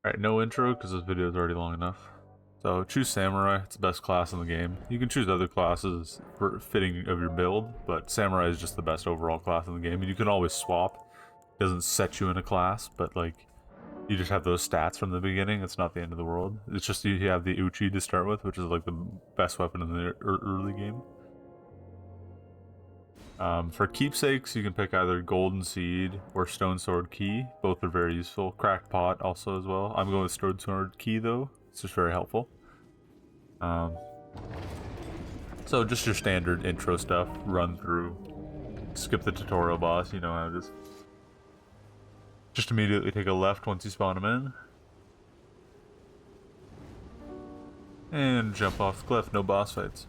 Alright, no intro because this video is already long enough. So choose Samurai, it's the best class in the game. You can choose other classes for fitting of your build, but Samurai is just the best overall class in the game. And you can always swap. It doesn't set you in a class, but like, you just have those stats from the beginning. It's not the end of the world. It's just you have the Uchi to start with, which is like the best weapon in the early game. For keepsakes, you can pick either Golden Seed or Stone Sword Key. Both are very useful. Cracked Pot also as well. I'm going with Stone Sword Key though. It's just very helpful. So just your standard intro stuff. Run through. Skip the tutorial boss. You know how it is. Just immediately take a left once you spawn him in. And jump off the cliff. No boss fights.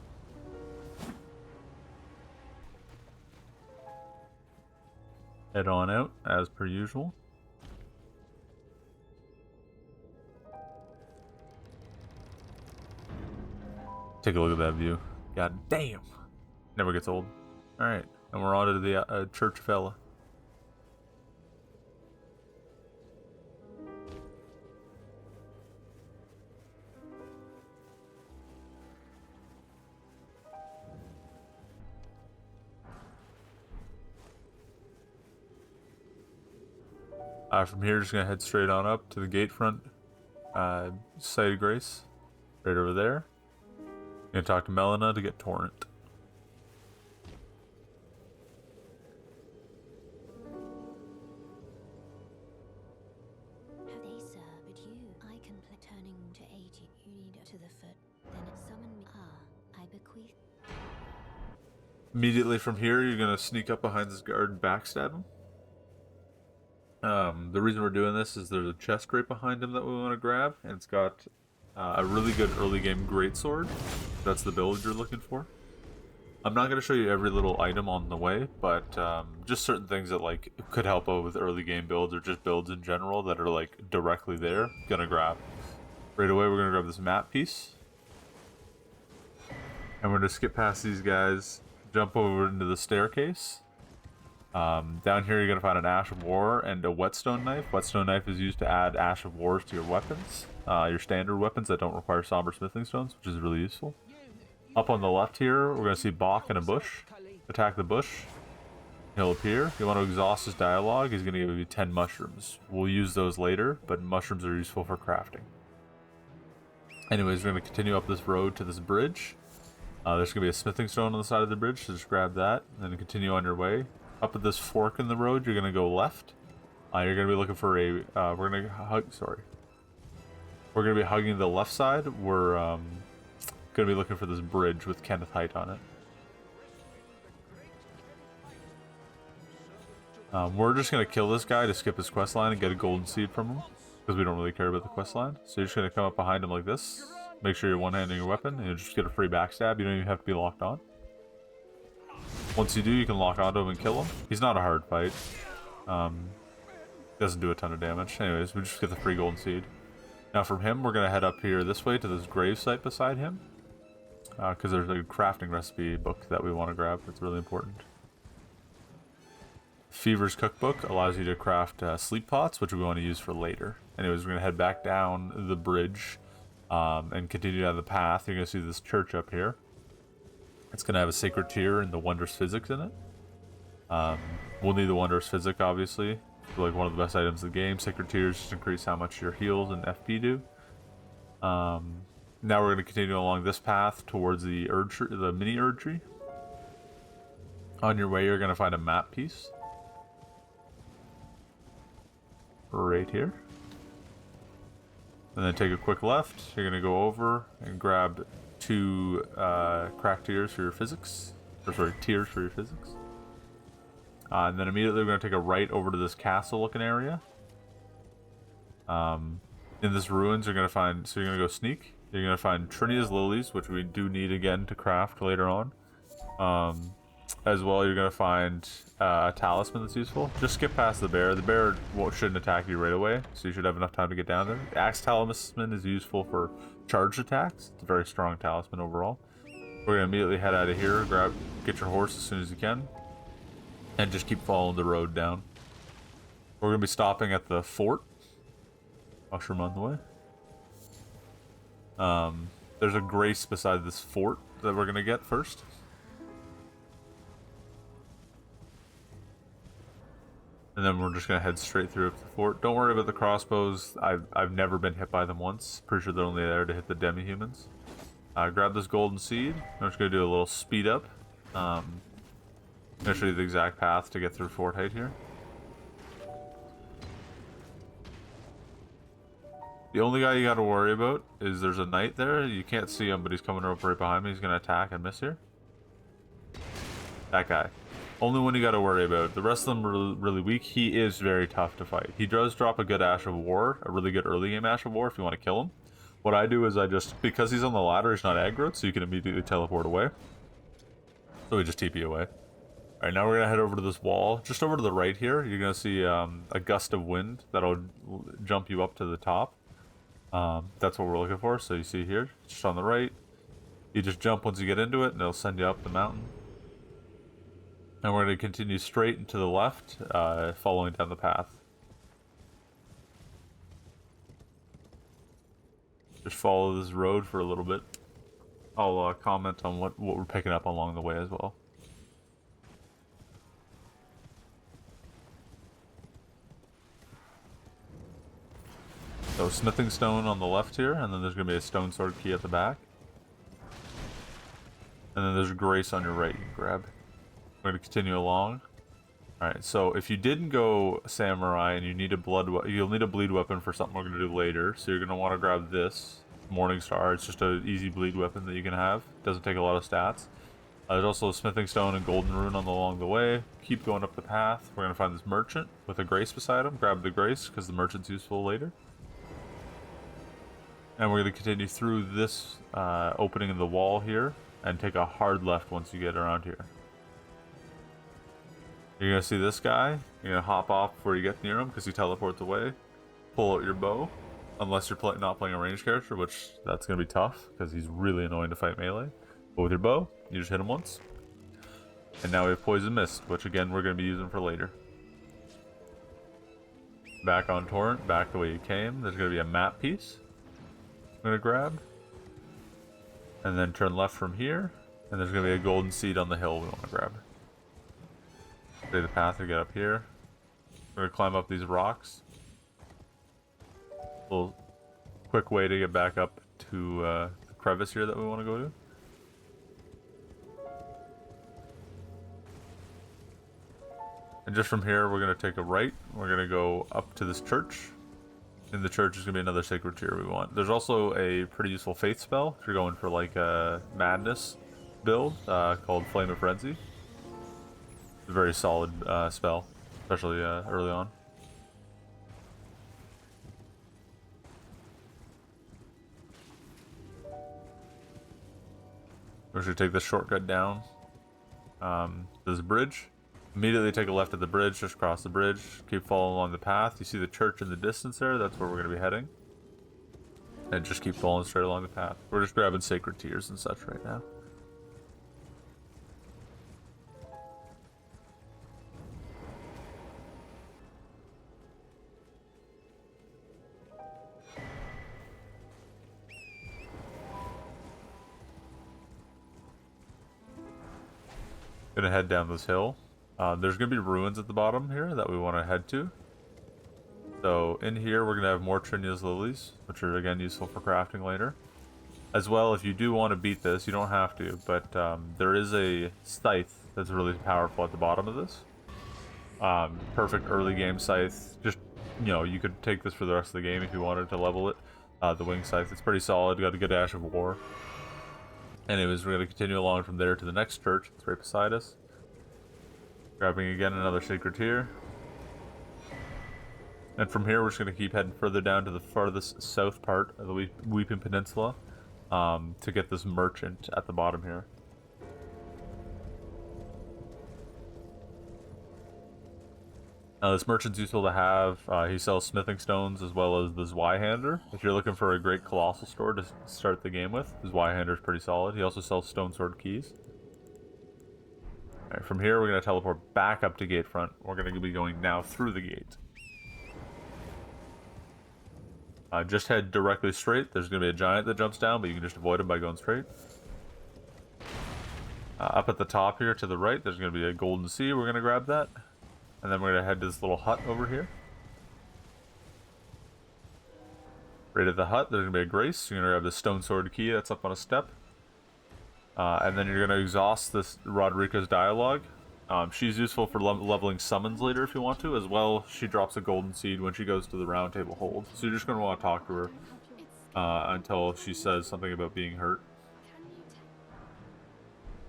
Head on out, as per usual. Take a look at that view. God damn! Never gets old. Alright, and we're on to the church fella. From here, just gonna head straight on up to the gate front. Site of Grace. Right over there. Gonna talk to Melina to get Torrent. Have they served you? I can turning to 80. You need to the foot. Then it summon me. I bequeath. Immediately from here, you're gonna sneak up behind this guard and backstab him. The reason we're doing this is there's a chest right behind him that we want to grab, and it's got a really good early game greatsword. That's the build you're looking for. I'm not going to show you every little item on the way, but just certain things that like could help out with early game builds or just builds in general that are like directly there. Gonna grab. Right away we're going to grab this map piece. And we're going to skip past these guys, jump over into the staircase. Down here you're going to find an Ash of War and a Whetstone Knife. Whetstone Knife is used to add Ash of Wars to your weapons. Your standard weapons that don't require Somber Smithing Stones, which is really useful. Up on the left here, we're going to see Bach in a bush. Attack the bush. He'll appear. You want to exhaust his dialogue, he's going to give you 10 mushrooms. We'll use those later, but mushrooms are useful for crafting. Anyways, we're going to continue up this road to this bridge. There's going to be a smithing stone on the side of the bridge, so just grab that, and then continue on your way. Up at this fork in the road, you're going to go left. You're going to be looking for a... we're going to be hugging the left side. We're going to be looking for this bridge with Kenneth Height on it. We're just going to kill this guy to skip his quest line and get a golden seed from him, because we don't really care about the quest line. So you're just going to come up behind him like this. Make sure you're one-handing your weapon, and you'll just get a free backstab. You don't even have to be locked on. Once you do, you can lock onto him and kill him. He's not a hard fight. Doesn't do a ton of damage. Anyways, we just get the free golden seed. Now from him, we're going to head up here this way to this grave site beside him. Because there's a crafting recipe book that we want to grab. It's really important. Fever's Cookbook allows you to craft sleep pots, which we want to use for later. Anyways, we're going to head back down the bridge and continue down the path. You're going to see this church up here. It's going to have a sacred tear and the wondrous physics in it. We'll need the wondrous physic, obviously. For like one of the best items of the game. Sacred tears just increase how much your heals and FP do. Now we're going to continue along this path towards the mini Erd tree. On your way, you're going to find a map piece. Right here. And then take a quick left. You're going to go over and grab 2 cracked tears for your physics. Or sorry, tears for your physics. And then immediately we're going to take a right over to this castle looking area. In this ruins you're going to find, so you're going to go sneak. You're going to find Trinia's Lilies, which we do need again to craft later on. As well, you're going to find a talisman that's useful. Just skip past the bear. The bear shouldn't attack you right away, so you should have enough time to get down there. The axe talisman is useful for charged attacks. It's a very strong talisman overall. We're going to immediately head out of here, get your horse as soon as you can, and just keep following the road down. We're going to be stopping at the fort. Mushroom on the way. There's a grace beside this fort that we're gonna get first. And then we're just gonna head straight through up to the fort. Don't worry about the crossbows. I've never been hit by them once. Pretty sure they're only there to hit the demi-humans. Grab this golden seed. I'm just gonna do a little speed up. I'm gonna show you the exact path to get through fort height here. The only guy you gotta worry about is there's a knight there. You can't see him, but he's coming up right behind me. He's gonna attack and miss here. That guy. Only one you gotta worry about. The rest of them are really weak. He is very tough to fight. He does drop a good Ash of War, a really good early game Ash of War if you want to kill him. What I do is I just, because he's on the ladder, he's not aggroed, so you can immediately teleport away. So we just TP away. Alright, now we're gonna head over to this wall. Just over to the right here, you're gonna see a gust of wind that'll jump you up to the top. That's what we're looking for. So you see here, just on the right, you just jump once you get into it and it'll send you up the mountain. And we're going to continue straight and to the left, following down the path. Just follow this road for a little bit. I'll comment on what we're picking up along the way as well. So smithing stone on the left here, and then there's going to be a stone sword key at the back. And then there's grace on your right you can grab. We're going to continue along. Alright, so if you didn't go samurai and you need a you'll need a bleed weapon for something we're going to do later. So you're going to want to grab this Morningstar. It's just an easy bleed weapon that you can have. Doesn't take a lot of stats. There's also a smithing stone and golden rune along the way. Keep going up the path. We're going to find this merchant with a grace beside him. Grab the grace because the merchant's useful later. And we're going to continue through this opening in the wall here and take a hard left once you get around here. You're going to see this guy. You're going to hop off before you get near him because he teleports away. Pull out your bow. Unless you're not playing a ranged character, which that's going to be tough because he's really annoying to fight melee. But with your bow, you just hit him once. And now we have Poison Mist, which again we're going to be using for later. Back on Torrent, back the way you came. There's going to be a map piece I'm going to grab. And then turn left from here. And there's going to be a golden seed on the hill we want to grab. The path to get up here. We're gonna climb up these rocks. A little quick way to get back up to the crevice here that we want to go to. And just from here, we're gonna take a right. We're gonna go up to this church. In the church is gonna be another sacred tier we want. There's also a pretty useful faith spell if you're going for like a madness build called Flame of Frenzy. A very solid spell, especially early on. We're going to take this shortcut down. There's a bridge. Immediately take a left at the bridge, just cross the bridge. Keep following along the path. You see the church in the distance there? That's where we're going to be heading. And just keep following straight along the path. We're just grabbing sacred tears and such right now. Gonna head down this hill. There's gonna be ruins at the bottom here that we want to head to. So in here we're gonna have more Trinia's lilies, which are again useful for crafting later. As well, if you do want to beat this, you don't have to, but there is a scythe that's really powerful at the bottom of this. Perfect early game scythe. Just, you know, you could take this for the rest of the game if you wanted to level it. The wing scythe, it's pretty solid. Got a good Ash of War. Anyways, we're going to continue along from there to the next church. It's right beside us. Grabbing again another sacred tier. And from here, we're just going to keep heading further down to the farthest south part of the Weeping Peninsula to get this merchant at the bottom here. Now, this merchant's useful to have. He sells smithing stones as well as the Zweihander. If you're looking for a great colossal store to start the game with, the Zweihander is pretty solid. He also sells stone sword keys. Alright, from here, we're going to teleport back up to Gatefront. We're going to be going now through the gate. Just head directly straight. There's going to be a giant that jumps down, but you can just avoid him by going straight. Up at the top here to the right, there's going to be a golden sea. We're going to grab that. And then we're going to head to this little hut over here. Right at the hut, there's going to be a grace. You're going to grab the stone sword key that's up on a step. And then you're going to exhaust this Roderica's dialogue. She's useful for leveling summons later if you want to. As well, she drops a golden seed when she goes to the round table hold. So you're just going to want to talk to her until she says something about being hurt. Can you tell?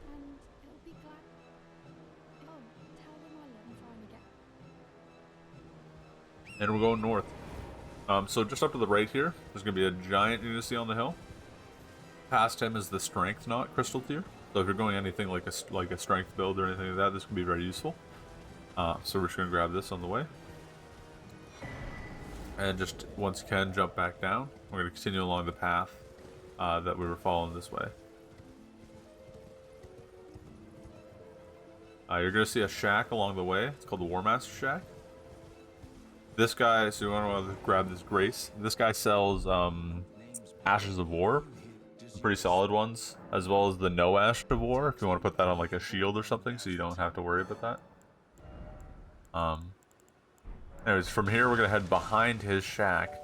And it'll be glad. Oh, tell them I love them trying again. And we're going north. So just up to the right here, there's going to be a giant you're going to see on the hill. Past him is the strength knot crystal tier. So if you're going anything like a strength build or anything like that, this can be very useful. So we're just going to grab this on the way. And just once you can, jump back down. We're going to continue along the path that we were following this way. You're going to see a shack along the way. It's called the War Master Shack. This guy, so you want to grab this Grace. This guy sells Ashes of War. Pretty solid ones, as well as the no Ash of War if you want to put that on like a shield or something so you don't have to worry about that. Anyways, from here we're gonna head behind his shack.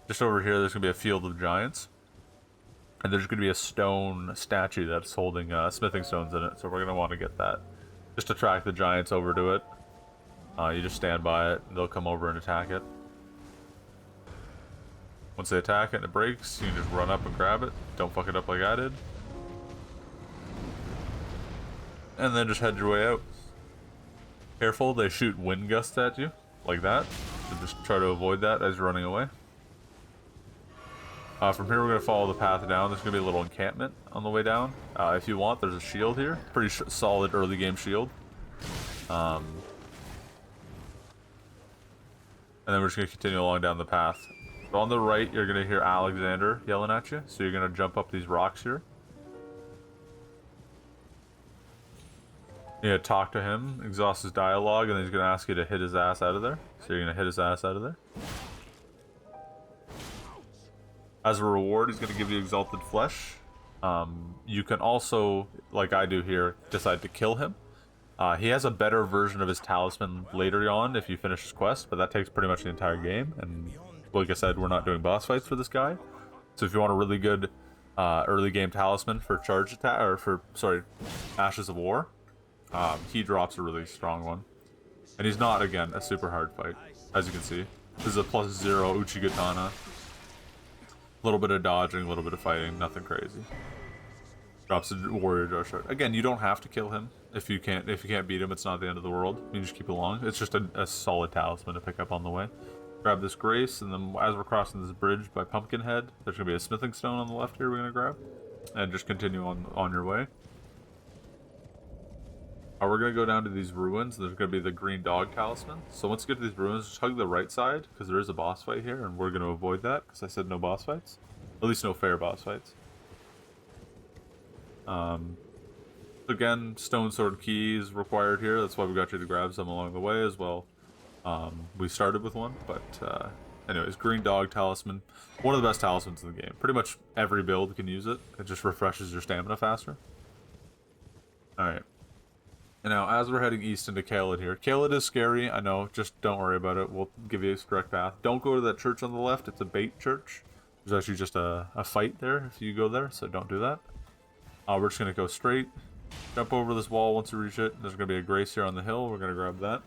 Just over here there's gonna be a field of giants, and there's gonna be a stone statue that's holding smithing stones in it, so we're gonna want to get that just to attract the giants over to it. You just stand by it and they'll come over and attack it. Once they attack it and it breaks, you can just run up and grab it. Don't fuck it up like I did. And then just head your way out. Careful, they shoot wind gusts at you, like that. So just try to avoid that as you're running away. From here we're going to follow the path down. There's going to be a little encampment on the way down. If you want, there's a shield here. Pretty solid early game shield. And then we're just going to continue along down the path. So on the right, you're going to hear Alexander yelling at you. So you're going to jump up these rocks here. You're going to talk to him, exhaust his dialogue, and then he's going to ask you to hit his ass out of there. So you're going to hit his ass out of there. As a reward, he's going to give you exalted flesh. You can also, like I do here, decide to kill him. He has a better version of his talisman later on if you finish his quest, but that takes pretty much the entire game. And like I said, we're not doing boss fights for this guy. So if you want a really good early game talisman for charge attack, or for, sorry, Ashes of War, he drops a really strong one. And he's not, again, a super hard fight, as you can see. This is a +0 Uchigatana. A little bit of dodging, a little bit of fighting, nothing crazy. Drops a warrior jar shard. Again, you don't have to kill him. If you can't beat him, it's not the end of the world. You just keep along. It's just a solid talisman to pick up on the way. Grab this Grace, and then as we're crossing this bridge by Pumpkinhead, there's going to be a smithing stone on the left here we're going to grab. And just continue on your way. We're going to go down to these ruins. There's going to be the green dog talisman. So once you get to these ruins, just hug the right side, because there is a boss fight here, and we're going to avoid that, because I said no boss fights. At least no fair boss fights. Again, stone sword keys required here. That's why we got you to grab some along the way as well. We started with one, but anyways, green dog talisman. One of the best talismans in the game. Pretty much every build can use it. It just refreshes your stamina faster. Alright. And now, as we're heading east into Caelid here. Caelid is scary, I know. Just don't worry about it. We'll give you a correct path. Don't go to that church on the left. It's a bait church. There's actually just a fight there if you go there, so don't do that. We're just going to go straight. Jump over this wall once you reach it. There's going to be a Grace here on the hill. We're going to grab that.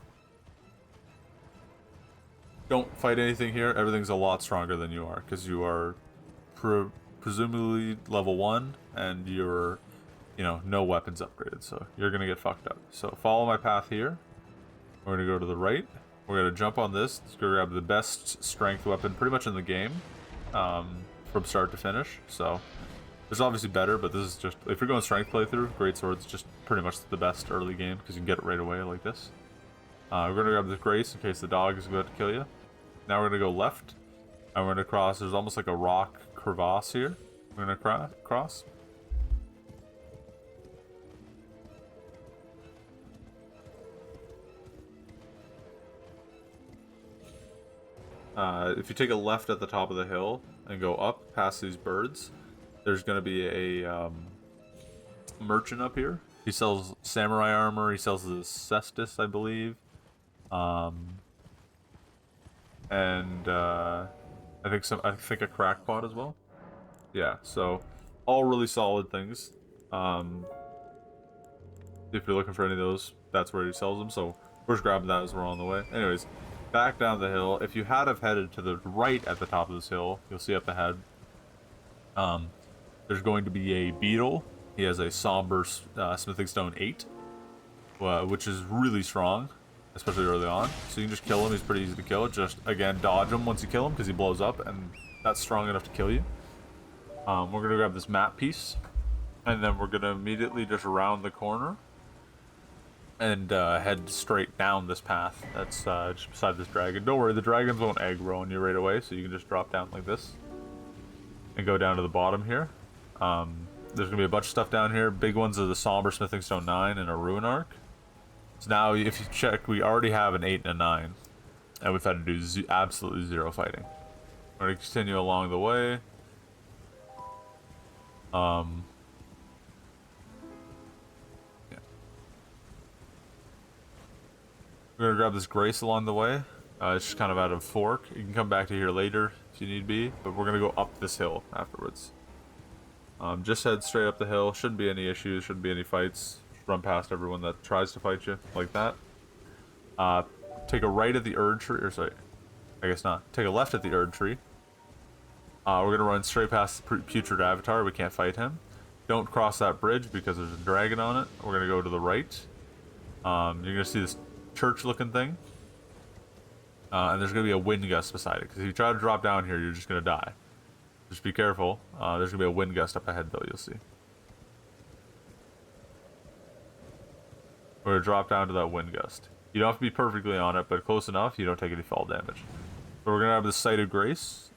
Don't fight anything here. Everything's a lot stronger than you are, because you are presumably level 1, and you're, you know, no weapons upgraded, so you're going to get fucked up. So follow my path here. We're going to go to the right. We're going to jump on this. Let's go grab the best strength weapon pretty much in the game, from start to finish. So there's obviously better, but this is just, if you're going strength playthrough, Great Sword's just pretty much the best early game, because you can get it right away like this. We're going to grab the Grace in case the dog is about to kill you. Now we're going to go left, and we're going to cross. There's almost like a rock crevasse here. We're going to cross. if you take a left at the top of the hill and go up past these birds, there's going to be a merchant up here. He sells samurai armor. He sells the cestus, I believe. And I think a crackpot as well. Yeah, so all really solid things. If you're looking for any of those, that's where he sells them. So we're just grabbing that as we're on the way. Anyways, back down the hill. If you had have headed to the right at the top of this hill, you'll see up ahead. There's going to be a beetle. He has a somber smithing stone 8, which is really strong, especially early on. So you can just kill him. He's pretty easy to kill. Just, again, dodge him once you kill him because he blows up, and that's strong enough to kill you. We're going to grab this map piece, and then we're going to immediately just round the corner and head straight down this path that's just beside this dragon. Don't worry, the dragons won't aggro on you right away, so you can just drop down like this and go down to the bottom here. There's going to be a bunch of stuff down here. Big ones are the Somber Smithing Stone 9 and a Ruin Arc. So now, if you check, we already have an 8 and a 9. And we've had to do absolutely zero fighting. We're going to continue along the way. Yeah. We're going to grab this Grace along the way. It's just kind of out of fork. You can come back to here later if you need be. But we're going to go up this hill afterwards. Just head straight up the hill. Shouldn't be any issues. Shouldn't be any fights. Just run past everyone that tries to fight you like that. Take a right at the Erd tree. Or sorry, I guess not. Take a left at the Erd tree. We're going to run straight past the Putrid Avatar. We can't fight him. Don't cross that bridge because there's a dragon on it. We're going to go to the right. You're going to see this church-looking thing. And there's going to be a wind gust beside it. Because if you try to drop down here, you're just going to die. Just be careful. There's going to be a wind gust up ahead, though, you'll see. We're going to drop down to that wind gust. You don't have to be perfectly on it, but close enough, you don't take any fall damage. So we're going to have the Sight of Grace.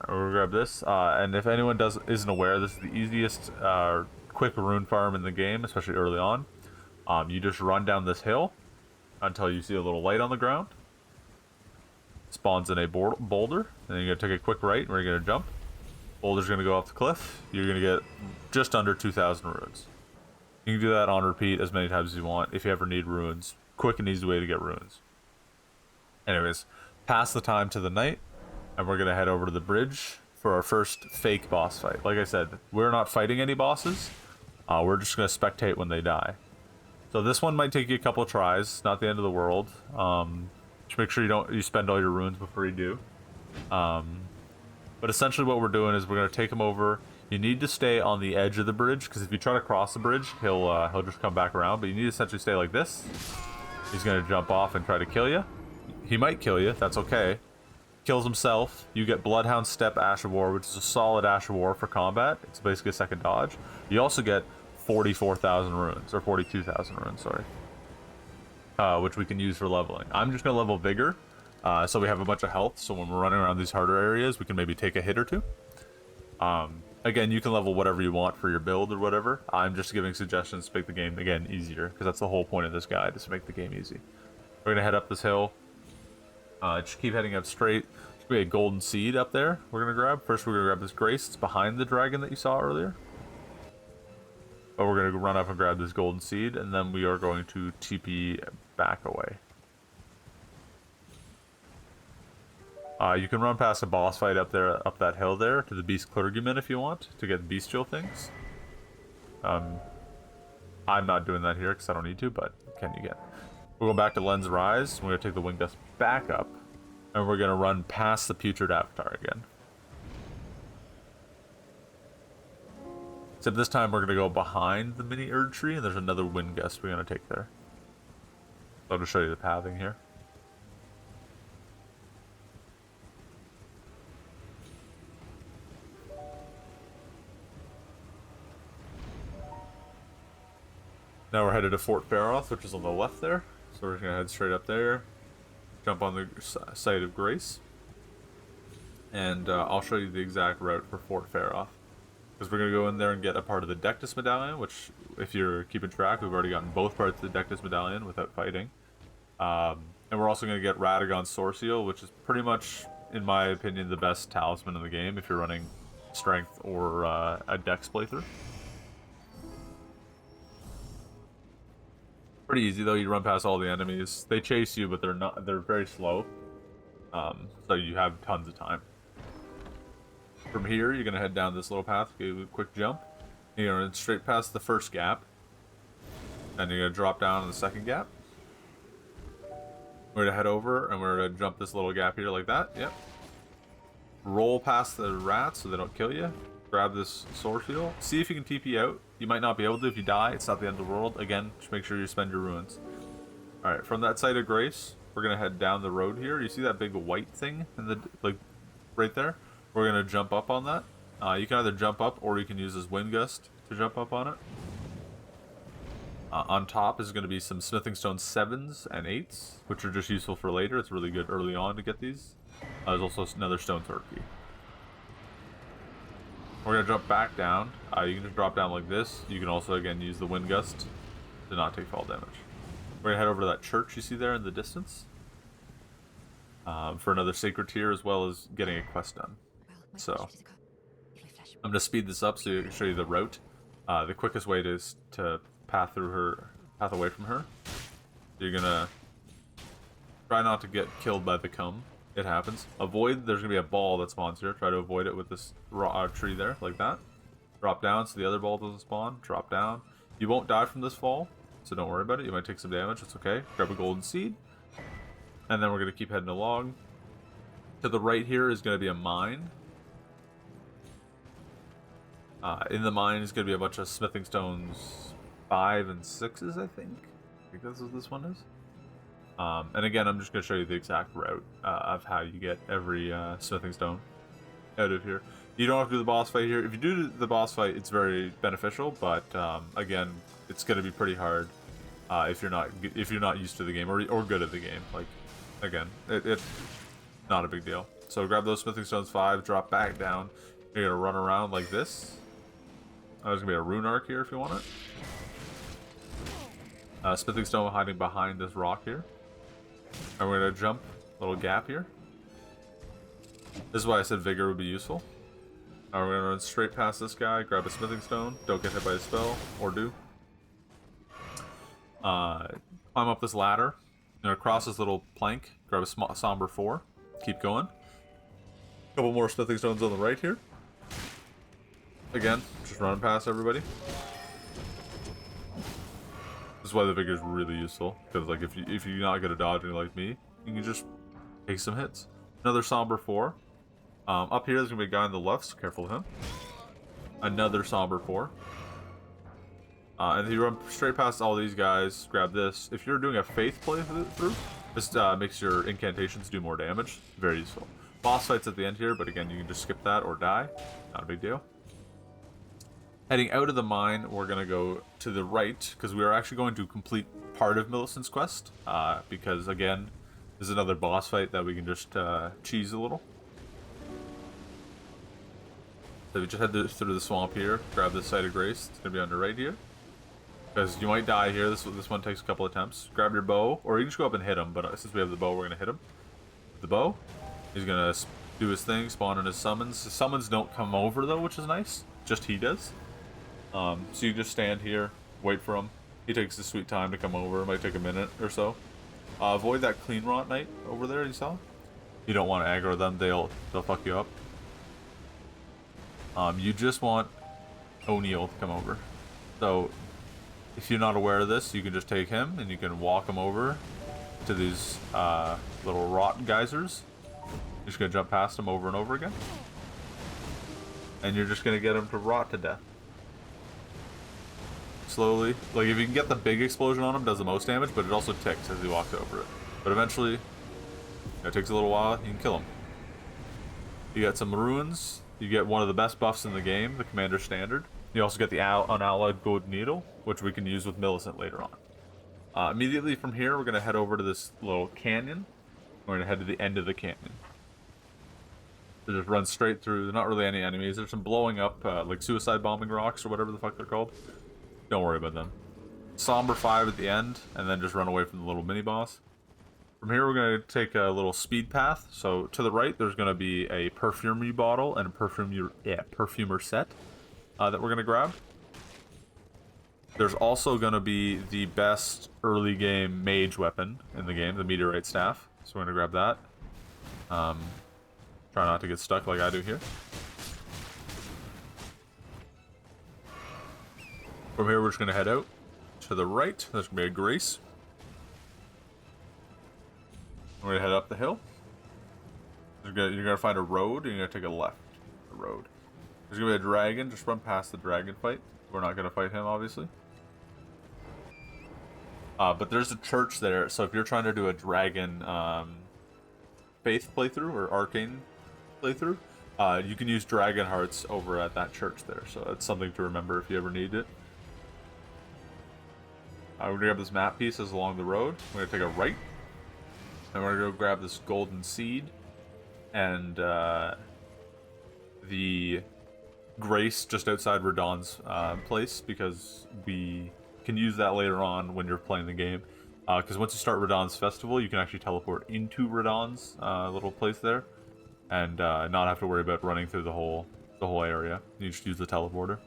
We're going to grab this. And if anyone isn't aware, this is the easiest quick rune farm in the game, especially early on. You just run down this hill until you see a little light on the ground. Spawns in a boulder, and then you're going to take a quick right, and we're going to jump. Boulder's going to go off the cliff. You're going to get just under 2,000 runes. You can do that on repeat as many times as you want if you ever need runes. Quick and easy way to get runes. Anyways, pass the time to the night, and we're going to head over to the bridge for our first fake boss fight. Like I said, we're not fighting any bosses. We're just going to spectate when they die. So this one might take you a couple of tries. It's not the end of the world. Just make sure you spend all your runes before you do. But essentially what we're doing is we're going to take him over. You need to stay on the edge of the bridge, because if you try to cross the bridge, he'll just come back around. But you need to essentially stay like this. He's going to jump off and try to kill you. He might kill you. That's okay. Kills himself. You get Bloodhound Step Ash of War, which is a solid Ash of War for combat. It's basically a second dodge. You also get 44,000 runes, or 42,000 runes, sorry. Which we can use for leveling. I'm just going to level Vigor, so we have a bunch of health, so when we're running around these harder areas, we can maybe take a hit or two. Again, you can level whatever you want for your build or whatever. I'm just giving suggestions to make the game, again, easier, because that's the whole point of this guide, is to make the game easy. We're going to head up this hill. Just keep heading up straight. There's going to be a golden seed up there we're going to grab. First, we're going to grab this Grace. It's behind the dragon that you saw earlier. But we're going to run up and grab this golden seed, and then we are going to TP back away. You can run past a boss fight up that hill there, to the Beast Clergyman if you want, to get bestial things. I'm not doing that here because I don't need to, but can you get? We'll go back to Lens Rise. We're going to take the Wind Gust back up, and we're going to run past the Putrid Avatar again. Except this time we're going to go behind the mini Erd tree, and there's another Wind Gust we're going to take there. So I'll just show you the pathing here. Now we're headed to Fort Faroth, which is on the left there. So we're just going to head straight up there, jump on the Sight of Grace, and I'll show you the exact route for Fort Faroth. Because we're going to go in there and get a part of the Dectus Medallion, which, if you're keeping track, we've already gotten both parts of the Dectus Medallion without fighting. And we're also going to get Radagon's Sourceal, which is pretty much in my opinion, the best talisman in the game if you're running strength or a dex playthrough. Pretty easy though. You run past all the enemies. They chase you, but they're very slow. So you have tons of time. From here, you're gonna head down this little path, give a quick jump. You're gonna straight past the first gap. And you're gonna drop down in the second gap. We're gonna head over and we're gonna jump this little gap here like that. Yep. Roll past the rats so they don't kill you. Grab this sword shield. See if you can TP out. You might not be able to. If you die, it's not the end of the world. Again, just make sure you spend your ruins. Alright, from that site of grace, we're gonna head down the road here. You see that big white thing in the right there? We're gonna jump up on that. You can either jump up or you can use this wind gust to jump up on it. On top is going to be some smithing stone 7s and 8s, which are just useful for later. It's really good early on to get these. There's also another stone sword key. We're going to jump back down. You can just drop down like this. You can also, again, use the wind gust to not take fall damage. We're going to head over to that church you see there in the distance for another sacred tier, as well as getting a quest done. So I'm going to speed this up so I can show you the route. The quickest way to path away from her. You're gonna try not to get killed by the cum. It happens. Avoid, there's gonna be a ball that spawns here. Try to avoid it with this tree there, like that. Drop down so the other ball doesn't spawn. Drop down. You won't die from this fall, so don't worry about it. You might take some damage, it's okay. Grab a golden seed. And then we're gonna keep heading along. To the right here is gonna be a mine. In the mine is gonna be a bunch of smithing stones 5 and 6s, I think that's what this one is. And again, I'm just going to show you the exact route of how you get every smithing stone out of here. You don't have to do the boss fight here. If you do the boss fight, it's very beneficial, but again, it's going to be pretty hard if you're not used to the game or good at the game. Like, again, it's not a big deal. So grab those smithing stones 5, drop back down. You're going to run around like this. There's going to be a rune arc here if you want it. Smithing stone hiding behind this rock here. And we're going to jump a little gap here. This is why I said vigor would be useful. We're going to run straight past this guy, grab a smithing stone, don't get hit by a spell, or do. Climb up this ladder. You're going to cross this little plank, grab a somber 4, keep going. Couple more smithing stones on the right here. Again, just running past everybody. This is why the vigor is really useful, because like if you're not good at dodging like me, you can just take some hits. Another somber 4. Up here there's gonna be a guy on the left, so careful of him. Another somber 4. And if you run straight past all these guys, grab this. If you're doing a faith playthrough, this makes your incantations do more damage. Very useful. Boss fights at the end here, but again, you can just skip that or die. Not a big deal. Heading out of the mine, we're going to go to the right, because we are actually going to complete part of Millicent's quest, because, again, there's another boss fight that we can just cheese a little. So we just head through the swamp here, grab this site of grace, it's going to be on the right here. Because you might die here, this one takes a couple attempts. Grab your bow, or you can just go up and hit him, but since we have the bow, we're going to hit him. With the bow, he's going to do his thing, spawn in his summons. His summons don't come over, though, which is nice. Just he does. So you just stand here, wait for him. He takes his sweet time to come over. It might take a minute or so. Avoid that clean rot knight over there you saw. You don't want to aggro them; they'll fuck you up. You just want O'Neill to come over. So if you're not aware of this, you can just take him and you can walk him over to these little rot geysers. You're just gonna jump past them over and over again, and you're just gonna get him to rot to death. Slowly. Like, if you can get the big explosion on him, it does the most damage, but it also ticks as he walks over it. But eventually, it takes a little while, you can kill him. You get some runes, you get one of the best buffs in the game, the Commander Standard. You also get the Unalloyed Gold Needle, which we can use with Millicent later on. Immediately from here, we're going to head over to this little canyon. We're going to head to the end of the canyon. So just run straight through. There's not really any enemies. There's some blowing up, like suicide bombing rocks or whatever the fuck they're called. Don't worry about them. Somber 5 at the end, and then just run away from the little mini-boss. From here, we're going to take a little speed path. So to the right, there's going to be a perfumery bottle and a perfumer set that we're going to grab. There's also going to be the best early game mage weapon in the game, the meteorite staff. So we're going to grab that. Try not to get stuck like I do here. From here, we're just going to head out to the right. There's going to be a grace. We're going to head up the hill. You're going to find a road, and you're going to take a left. The road. There's going to be a dragon. Just run past the dragon fight. We're not going to fight him, obviously. But there's a church there, so if you're trying to do a dragon faith playthrough or arcane playthrough, you can use dragon hearts over at that church there. So it's something to remember if you ever need it. We're going to grab this map pieces along the road. We're going to take a right. And we're going to go grab this golden seed and the grace just outside Radon's place, because we can use that later on when you're playing the game. Because once you start Radon's festival, you can actually teleport into Radon's little place there, and not have to worry about running through the whole area. You just use the teleporter.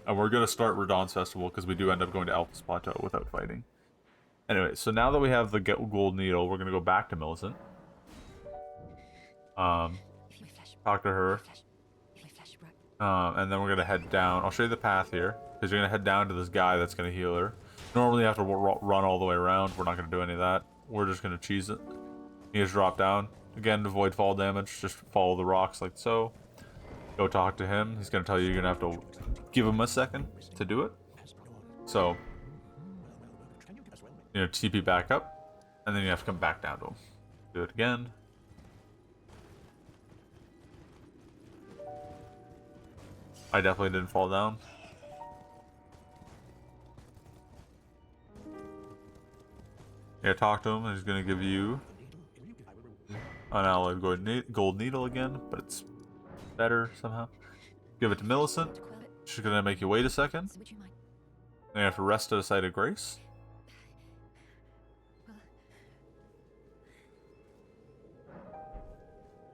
And we're going to start Radon's festival because we do end up going to Alphys Plateau without fighting. Anyway, so now that we have the gold needle, we're going to go back to Millicent. Talk to her. And then we're going to head down. I'll show you the path here, because you're going to head down to this guy that's going to heal her. Normally you have to run all the way around. We're not going to do any of that. We're just going to cheese it. You just drop down. Again, to avoid fall damage, just follow the rocks like so. Go talk to him. He's going to tell you you're going to have to give him a second to do it. So, you know, TP back up, and then you have to come back down to him. Do it again. I definitely didn't fall down. Yeah, talk to him, and he's gonna give you an alloyed gold needle again, but it's better somehow. Give it to Millicent. She's gonna make you wait a second. Then you have to rest at a site of grace.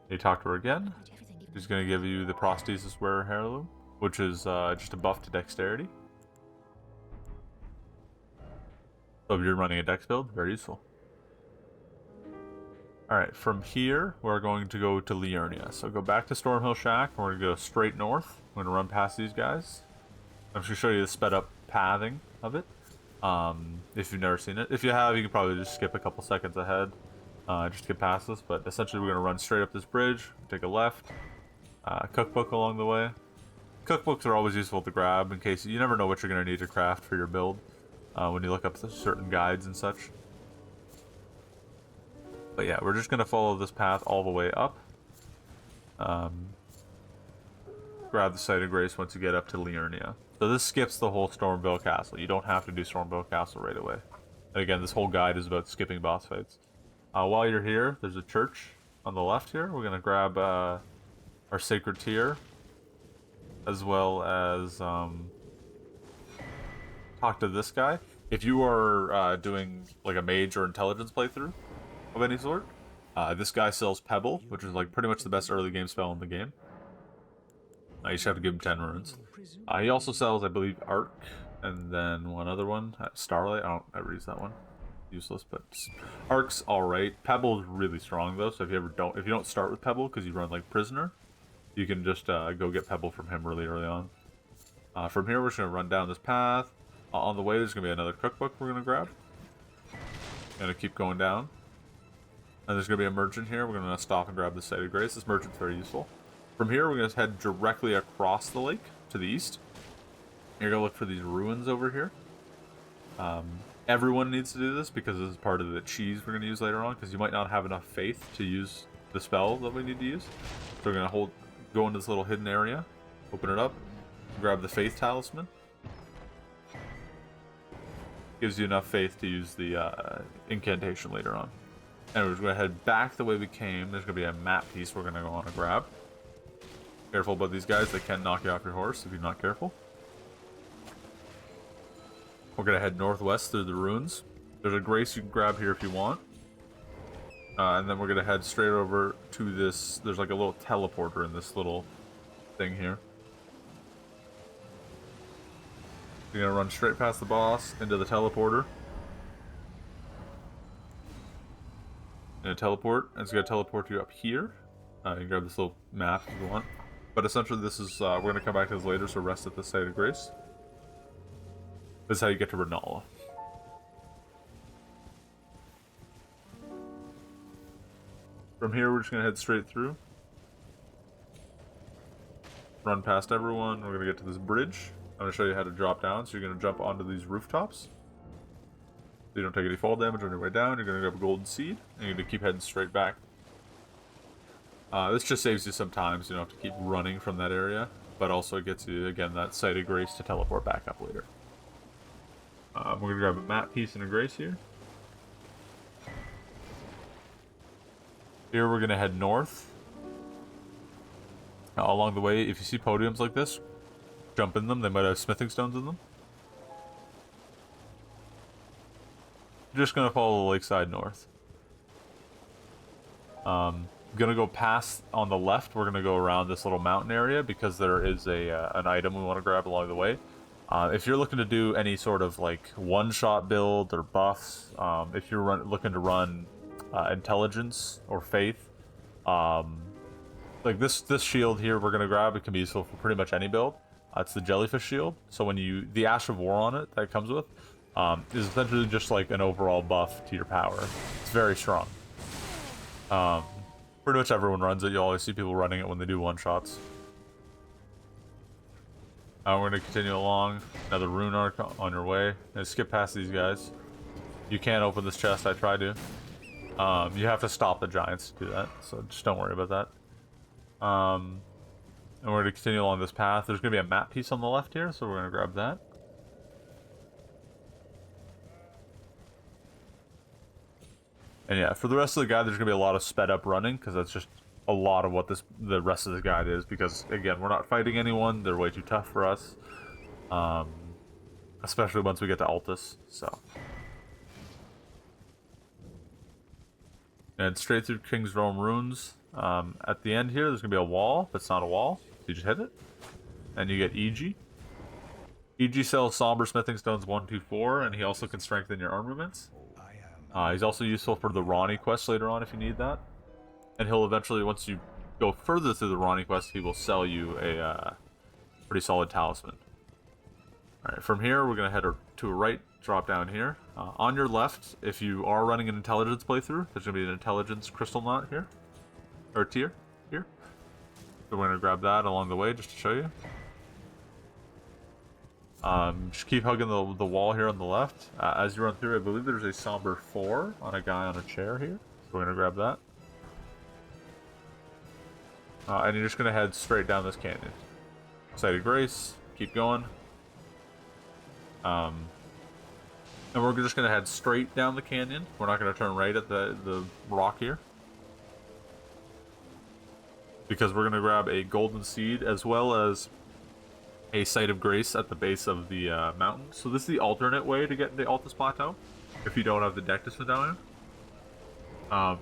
You talk to her again. She's gonna give you the prosthesis wearer heirloom, which is just a buff to dexterity. So if you're running a dex build, very useful. Alright, from here, we're going to go to Liurnia. So go back to Stormhill Shack, and we're going to go straight north. We're going to run past these guys. I'm just going to show you the sped up pathing of it, if you've never seen it. If you have, you can probably just skip a couple seconds ahead, just to get past this. But essentially, we're going to run straight up this bridge, take a left, cookbook along the way. Cookbooks are always useful to grab in case you never know what you're going to need to craft for your build when you look up certain guides and such. But yeah, we're just going to follow this path all the way up. Grab the site of grace once you get up to Liurnia. So this skips the whole Stormvale Castle. You don't have to do Stormvale Castle right away. And again, this whole guide is about skipping boss fights. While you're here, there's a church on the left here. We're going to grab our sacred tier, as well as talk to this guy. If you are doing like a mage or intelligence playthrough of any sort, this guy sells Pebble, which is like pretty much the best early game spell in the game. You just have to give him 10 runes. He also sells, I believe, Arc, and then one other one, Starlight. I don't ever use that one. Useless, but Arc's alright. Pebble is really strong though, so if you don't start with Pebble because you run like Prisoner, you can just go get Pebble from him really early on. From here, we're just gonna run down this path. On the way, there's gonna be another cookbook we're gonna grab. Gonna keep going down. And there's going to be a merchant here. We're going to stop and grab the site of grace. This merchant's very useful. From here, we're going to head directly across the lake to the east. You're going to look for these ruins over here. Everyone needs to do this because this is part of the cheese we're going to use later on, because you might not have enough faith to use the spell that we need to use. So we're going to go into this little hidden area, open it up, grab the faith talisman. Gives you enough faith to use the incantation later on. And we're just going to head back the way we came. There's going to be a map piece we're going to go on and grab. Careful about these guys. They can knock you off your horse if you're not careful. We're going to head northwest through the ruins. There's a grace you can grab here if you want. And then we're going to head straight over to this. There's like a little teleporter in this little thing here. You're going to run straight past the boss into the teleporter. And teleport, and it's going to teleport you up here. You can grab this little map if you want. But essentially this is, we're going to come back to this later, so rest at the site of grace. This is how you get to Renala. From here, we're just going to head straight through. Run past everyone. We're going to get to this bridge. I'm going to show you how to drop down. So you're going to jump onto these rooftops. So you don't take any fall damage on your way down. You're going to grab a golden seed. And you're going to keep heading straight back. This just saves you some time, so you don't have to keep running from that area. But also it gets you, again, that site of grace to teleport back up later. We're going to grab a map piece and a grace here. Here we're going to head north. Along the way, if you see podiums like this, jump in them. They might have smithing stones in them. You're just going to follow the lakeside north. Gonna go past on the left. We're gonna go around this little mountain area because there is an item we want to grab along the way. If you're looking to do any sort of like one-shot build or buffs, if you're looking to run intelligence or faith, like this shield here we're gonna grab, it can be useful for pretty much any build. It's the jellyfish shield. So when the Ash of War on it that it comes with is essentially just like an overall buff to your power. It's very strong. Pretty much everyone runs it. You always see people running it when they do one-shots. We're going to continue along. Another rune arc on your way. And skip past these guys. You can't open this chest. I tried to. You have to stop the giants to do that. So just don't worry about that. And we're going to continue along this path. There's going to be a map piece on the left here. So we're going to grab that. And yeah, for the rest of the guide, there's going to be a lot of sped up running, because that's just a lot of what the rest of the guide is, because, again, we're not fighting anyone, they're way too tough for us. Especially once we get to Altus, so. And straight through King's Realm Runes. At the end here, there's going to be a wall, but it's not a wall. You just hit it, and you get EG. EG sells Somber Smithing Stones 1, 2, 4, and he also can strengthen your armaments. He's also useful for the Ronnie quest later on if you need that. And he'll eventually, once you go further through the Ronnie quest, he will sell you a pretty solid talisman. Alright, from here, we're going to head to a right, drop down here. On your left, if you are running an intelligence playthrough, there's going to be an intelligence crystal knot here. Or tier, here. So we're going to grab that along the way just to show you. Just keep hugging the wall here on the left. As you run through, I believe there's a Somber 4 on a guy on a chair here. So we're going to grab that. And you're just going to head straight down this canyon. Site of Grace. Keep going. And we're just going to head straight down the canyon. We're not going to turn right at the rock here. Because we're going to grab a golden seed as well as a site of grace at the base of the mountain. So this is the alternate way to get into Altus Plateau if you don't have the Dectus Medallion.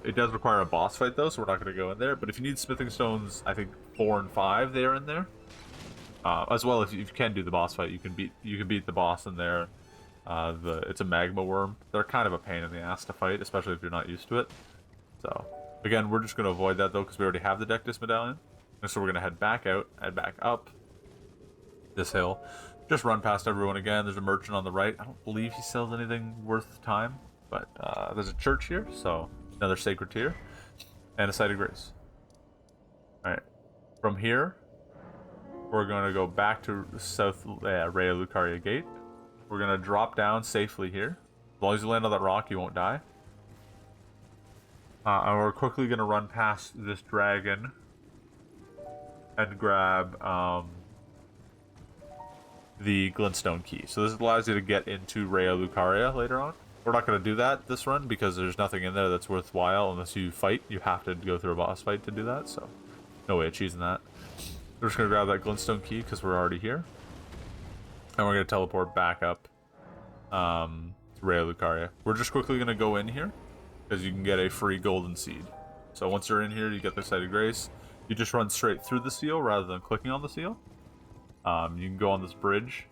It does require a boss fight though, so we're not going to go in there. But if you need smithing stones, I think 4 and 5 they are in there. As well, if you can do the boss fight, you can beat the boss in there. It's a magma worm. They're kind of a pain in the ass to fight, especially if you're not used to it. So again, we're just going to avoid that though because we already have the Dectus Medallion. And so we're going to head back out and back up this hill. Just run past everyone again. There's a merchant on the right. I don't believe he sells anything worth time, but there's a church here, so another sacred tier and a site of grace. Alright, from here we're going to go back to South Raya Lucaria Gate. We're going to drop down safely here. As long as you land on that rock, you won't die. And we're quickly going to run past this dragon and grab the glintstone key. So this allows you to get into Raya Lucaria later on. We're not going to do that this run because there's nothing in there that's worthwhile unless you fight. You have to go through a boss fight to do that, so no way of cheesing that. We're just going to grab that glintstone key because we're already here. And we're going to teleport back up to Raya Lucaria. We're just quickly going to go in here. because you can get a free golden seed. So once you're in here, you get the Site of Grace. You just run straight through the seal rather than clicking on the seal. You can go on this bridge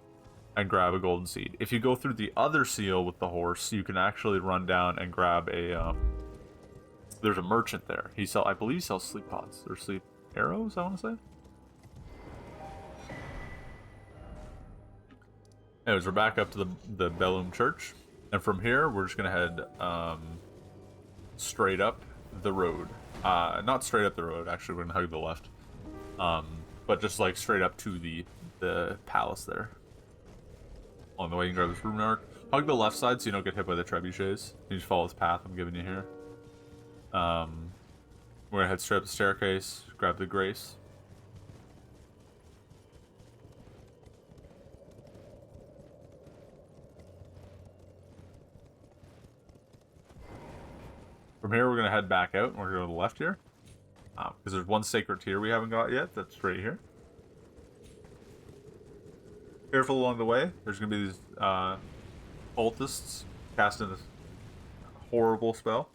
and grab a golden seed. If you go through the other seal with the horse, you can actually run down and grab a there's a merchant there. I believe he sells sleep pods or sleep arrows, I want to say. Anyways, we're back up to the Bellum Church, and from here we're just gonna head straight up the road. Not straight up the road, actually. We're gonna hug the left, but just like straight up to the palace there. On the way, you can grab this room arc. Hug the left side so you don't get hit by the trebuchets. You just follow this path I'm giving you here. We're gonna head straight up the staircase, grab the Grace. From here, we're gonna head back out, and we're gonna go to the left here. Because there's one sacred tier we haven't got yet, that's right here. Careful along the way. There's gonna be these cultists casting this horrible spell.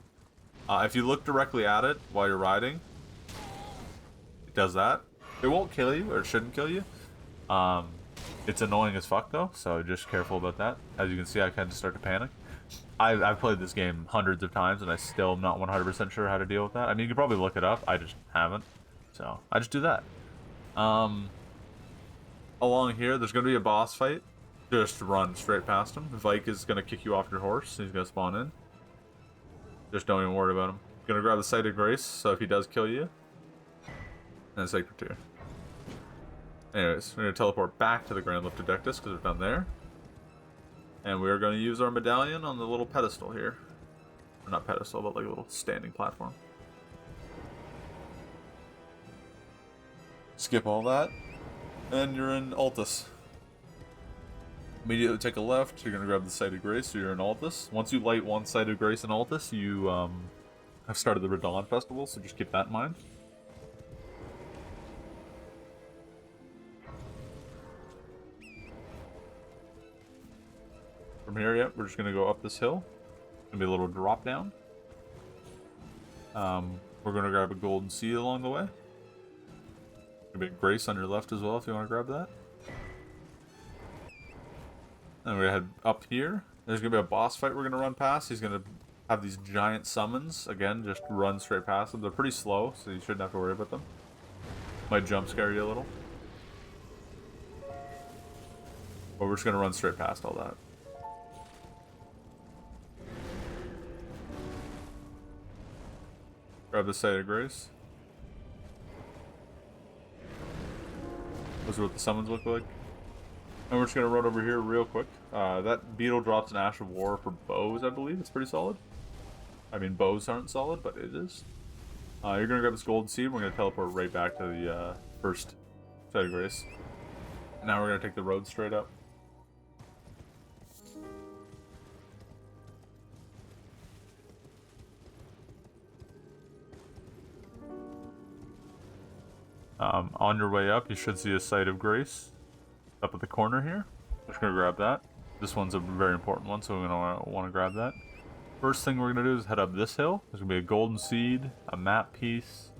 If you look directly at it while you're riding, it does that. It won't kill you, or it shouldn't kill you. It's annoying as fuck though, so just careful about that. As you can see, I kind of start to panic. I've played this game hundreds of times, and I still am not 100% sure how to deal with that. I mean, you could probably look it up. I just haven't. So, I just do that. Along here, there's going to be a boss fight. Just run straight past him. Vike is going to kick you off your horse. He's going to spawn in. Just don't even worry about him. Going to grab the Site of Grace, so if he does kill you. And a Sacred Tear. Anyways, we're going to teleport back to the Grand Lift Adectus, because we're done there. And we're going to use our medallion on the little pedestal here. Or not pedestal, but like a little standing platform. Skip all that. And you're in Altus. Immediately take a left, you're going to grab the Site of Grace, so you're in Altus. Once you light one Site of Grace in Altus, you have started the Radon Festival, so just keep that in mind. From here, yep, we're just going to go up this hill. It's going to be a little drop down. We're going to grab a golden seed along the way. There's going to be a Grace on your left as well if you want to grab that. And we're going to head up here. There's going to be a boss fight we're going to run past. He's going to have these giant summons. Again, just run straight past them. They're pretty slow, so you shouldn't have to worry about them. Might jump scare you a little. But we're just going to run straight past all that. Grab the Site of Grace. Those are what the summons look like. And we're just going to run over here real quick. That beetle drops an Ash of War for bows, I believe. It's pretty solid. I mean, bows aren't solid, but it is. You're going to grab this golden seed. We're going to teleport right back to the first Site of Grace. Now we're going to take the road straight up. On your way up, you should see a Site of Grace up at the corner here. Just gonna grab that. This one's a very important one, so we're gonna want to grab that. First thing we're gonna do is head up this hill. There's gonna be a golden seed, a map piece.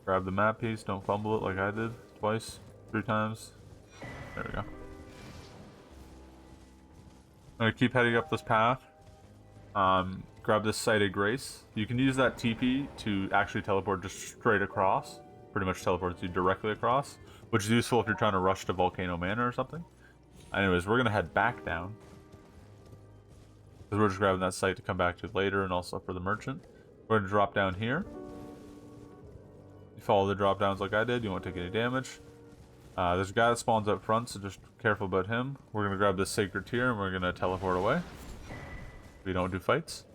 Grab the map piece. Don't fumble it like I did twice, 3 times. There we go. I'm gonna keep heading up this path. Grab this Site of Grace. You can use that TP to actually teleport just straight across. Pretty much teleports you directly across, which is useful if you're trying to rush to Volcano Manor or something. Anyways, we're gonna head back down. Because we're just grabbing that site to come back to later and also for the merchant. We're gonna drop down here. You follow the drop downs like I did, you won't take any damage. There's a guy that spawns up front, so just careful about him. We're going to grab this Sacred Tear and we're going to teleport away. We don't do fights.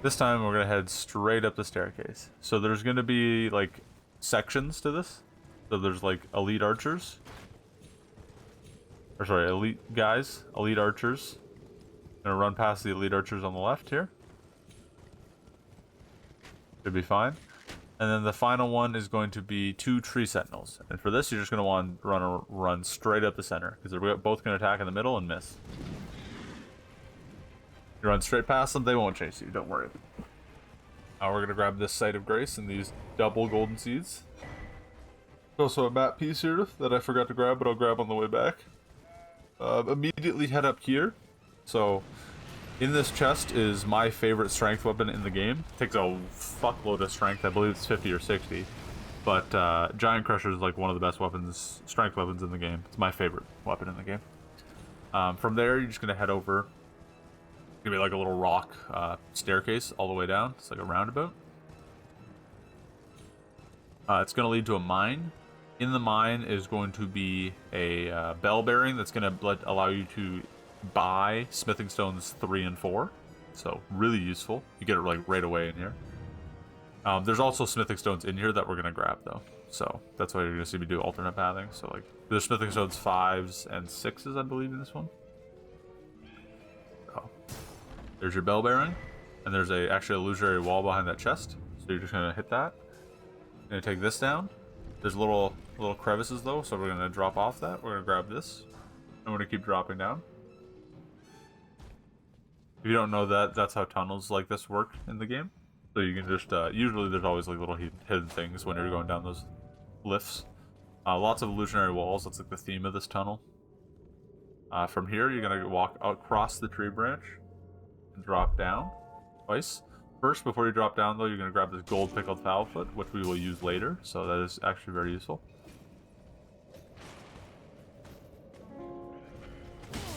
This time we're going to head straight up the staircase. So there's going to be like sections to this. So there's like elite archers. Or sorry, elite guys, elite archers. Going to run past the elite archers on the left here. Should be fine. And then the final one is going to be 2 tree sentinels. And for this, you're just going to want to run straight up the center, because they're both going to attack in the middle and miss. You run straight past them, they won't chase you, don't worry. We're going to grab this Site of Grace and these double golden seeds. There's also a map piece here that I forgot to grab, but I'll grab on the way back. Immediately head up here. So, in this chest is my favorite strength weapon in the game. It takes a fuckload of strength, I believe it's 50 or 60. But Giant Crusher is like one of the best weapons, strength weapons in the game. It's my favorite weapon in the game. From there, you're just going to head over. It's going to be like a little rock staircase all the way down. It's like a roundabout. It's going to lead to a mine. In the mine is going to be a bell bearing that's going to allow you to buy smithing stones 3 and 4. So really useful. You get it like right away in here. There's also smithing stones in here that we're going to grab though. So that's why you're going to see me do alternate pathing. So like there's smithing stones 5s and 6s I believe in this one. So there's your bell bearing. And there's actually a illusionary wall behind that chest. So you're just going to hit that. Going to take this down. There's little crevices though, so we're going to drop off that. We're going to grab this. And we're going to keep dropping down. If you don't know that, that's how tunnels like this work in the game. So you can just, usually there's always like little hidden things when you're going down those lifts. Lots of illusionary walls, that's like the theme of this tunnel. From here, you're going to walk across the tree branch and drop down twice. First, before you drop down though, you're going to grab this gold pickled fowlfoot, which we will use later, so that is actually very useful.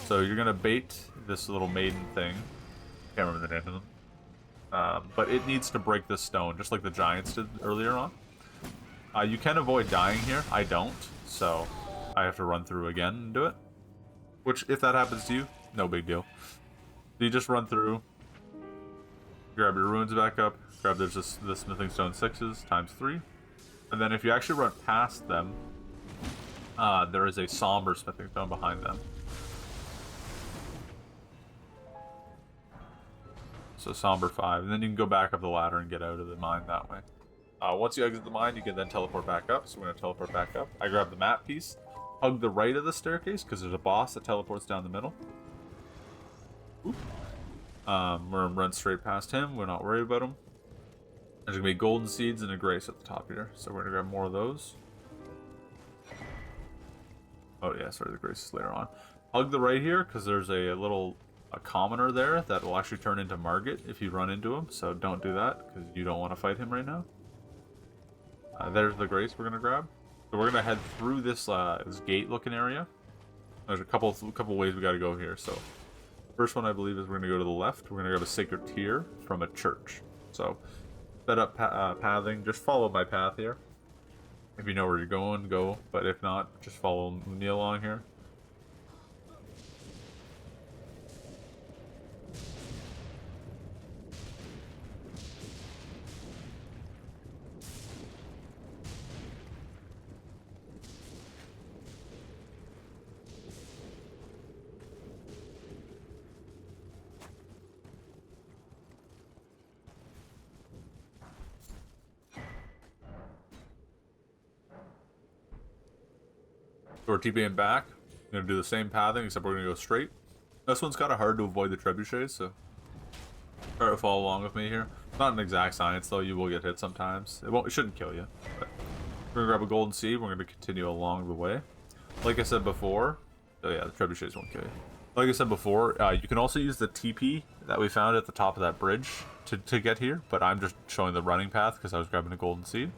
So you're going to bait this little maiden thing. Can't remember the name of them. But it needs to break this stone, just like the giants did earlier on. You can avoid dying here. I don't, so I have to run through again and do it. Which, if that happens to you, no big deal. So you just run through, grab your runes back up, grab the smithing stone 6s times 3. And then if you actually run past them, there is a somber smithing stone behind them. So Somber 5, and then you can go back up the ladder and get out of the mine that way. Once you exit the mine, you can then teleport back up, so we're going to teleport back up. I grab the map piece, hug the right of the staircase, because there's a boss that teleports down the middle. Oop. We're going to run straight past him, we're not worried about him. There's going to be golden seeds and a grace at the top here, so we're going to grab more of those. Oh yeah, sorry, the grace is later on. Hug the right here, because there's a commoner there that will actually turn into Margit if you run into him, so don't do that because you don't want to fight him right now. There's the grace we're gonna grab. So we're gonna head through this gate looking area. There's a couple ways we gotta go here. So first one I believe is we're gonna go to the left. We're gonna grab a sacred tear from a church. So set up pathing. Just follow my path here. If you know where you're going, go. But if not, just follow me along here. So we're TPing back. We're going to do the same pathing, except we're going to go straight. This one's kind of hard to avoid the trebuchets, so try to follow along with me here. It's not an exact science, though. You will get hit sometimes. It shouldn't kill you. But we're going to grab a golden seed. We're going to continue along the way. Like I said before... Oh yeah, the trebuchets won't kill you. Like I said before, you can also use the TP that we found at the top of that bridge to get here. But I'm just showing the running path because I was grabbing a golden seed.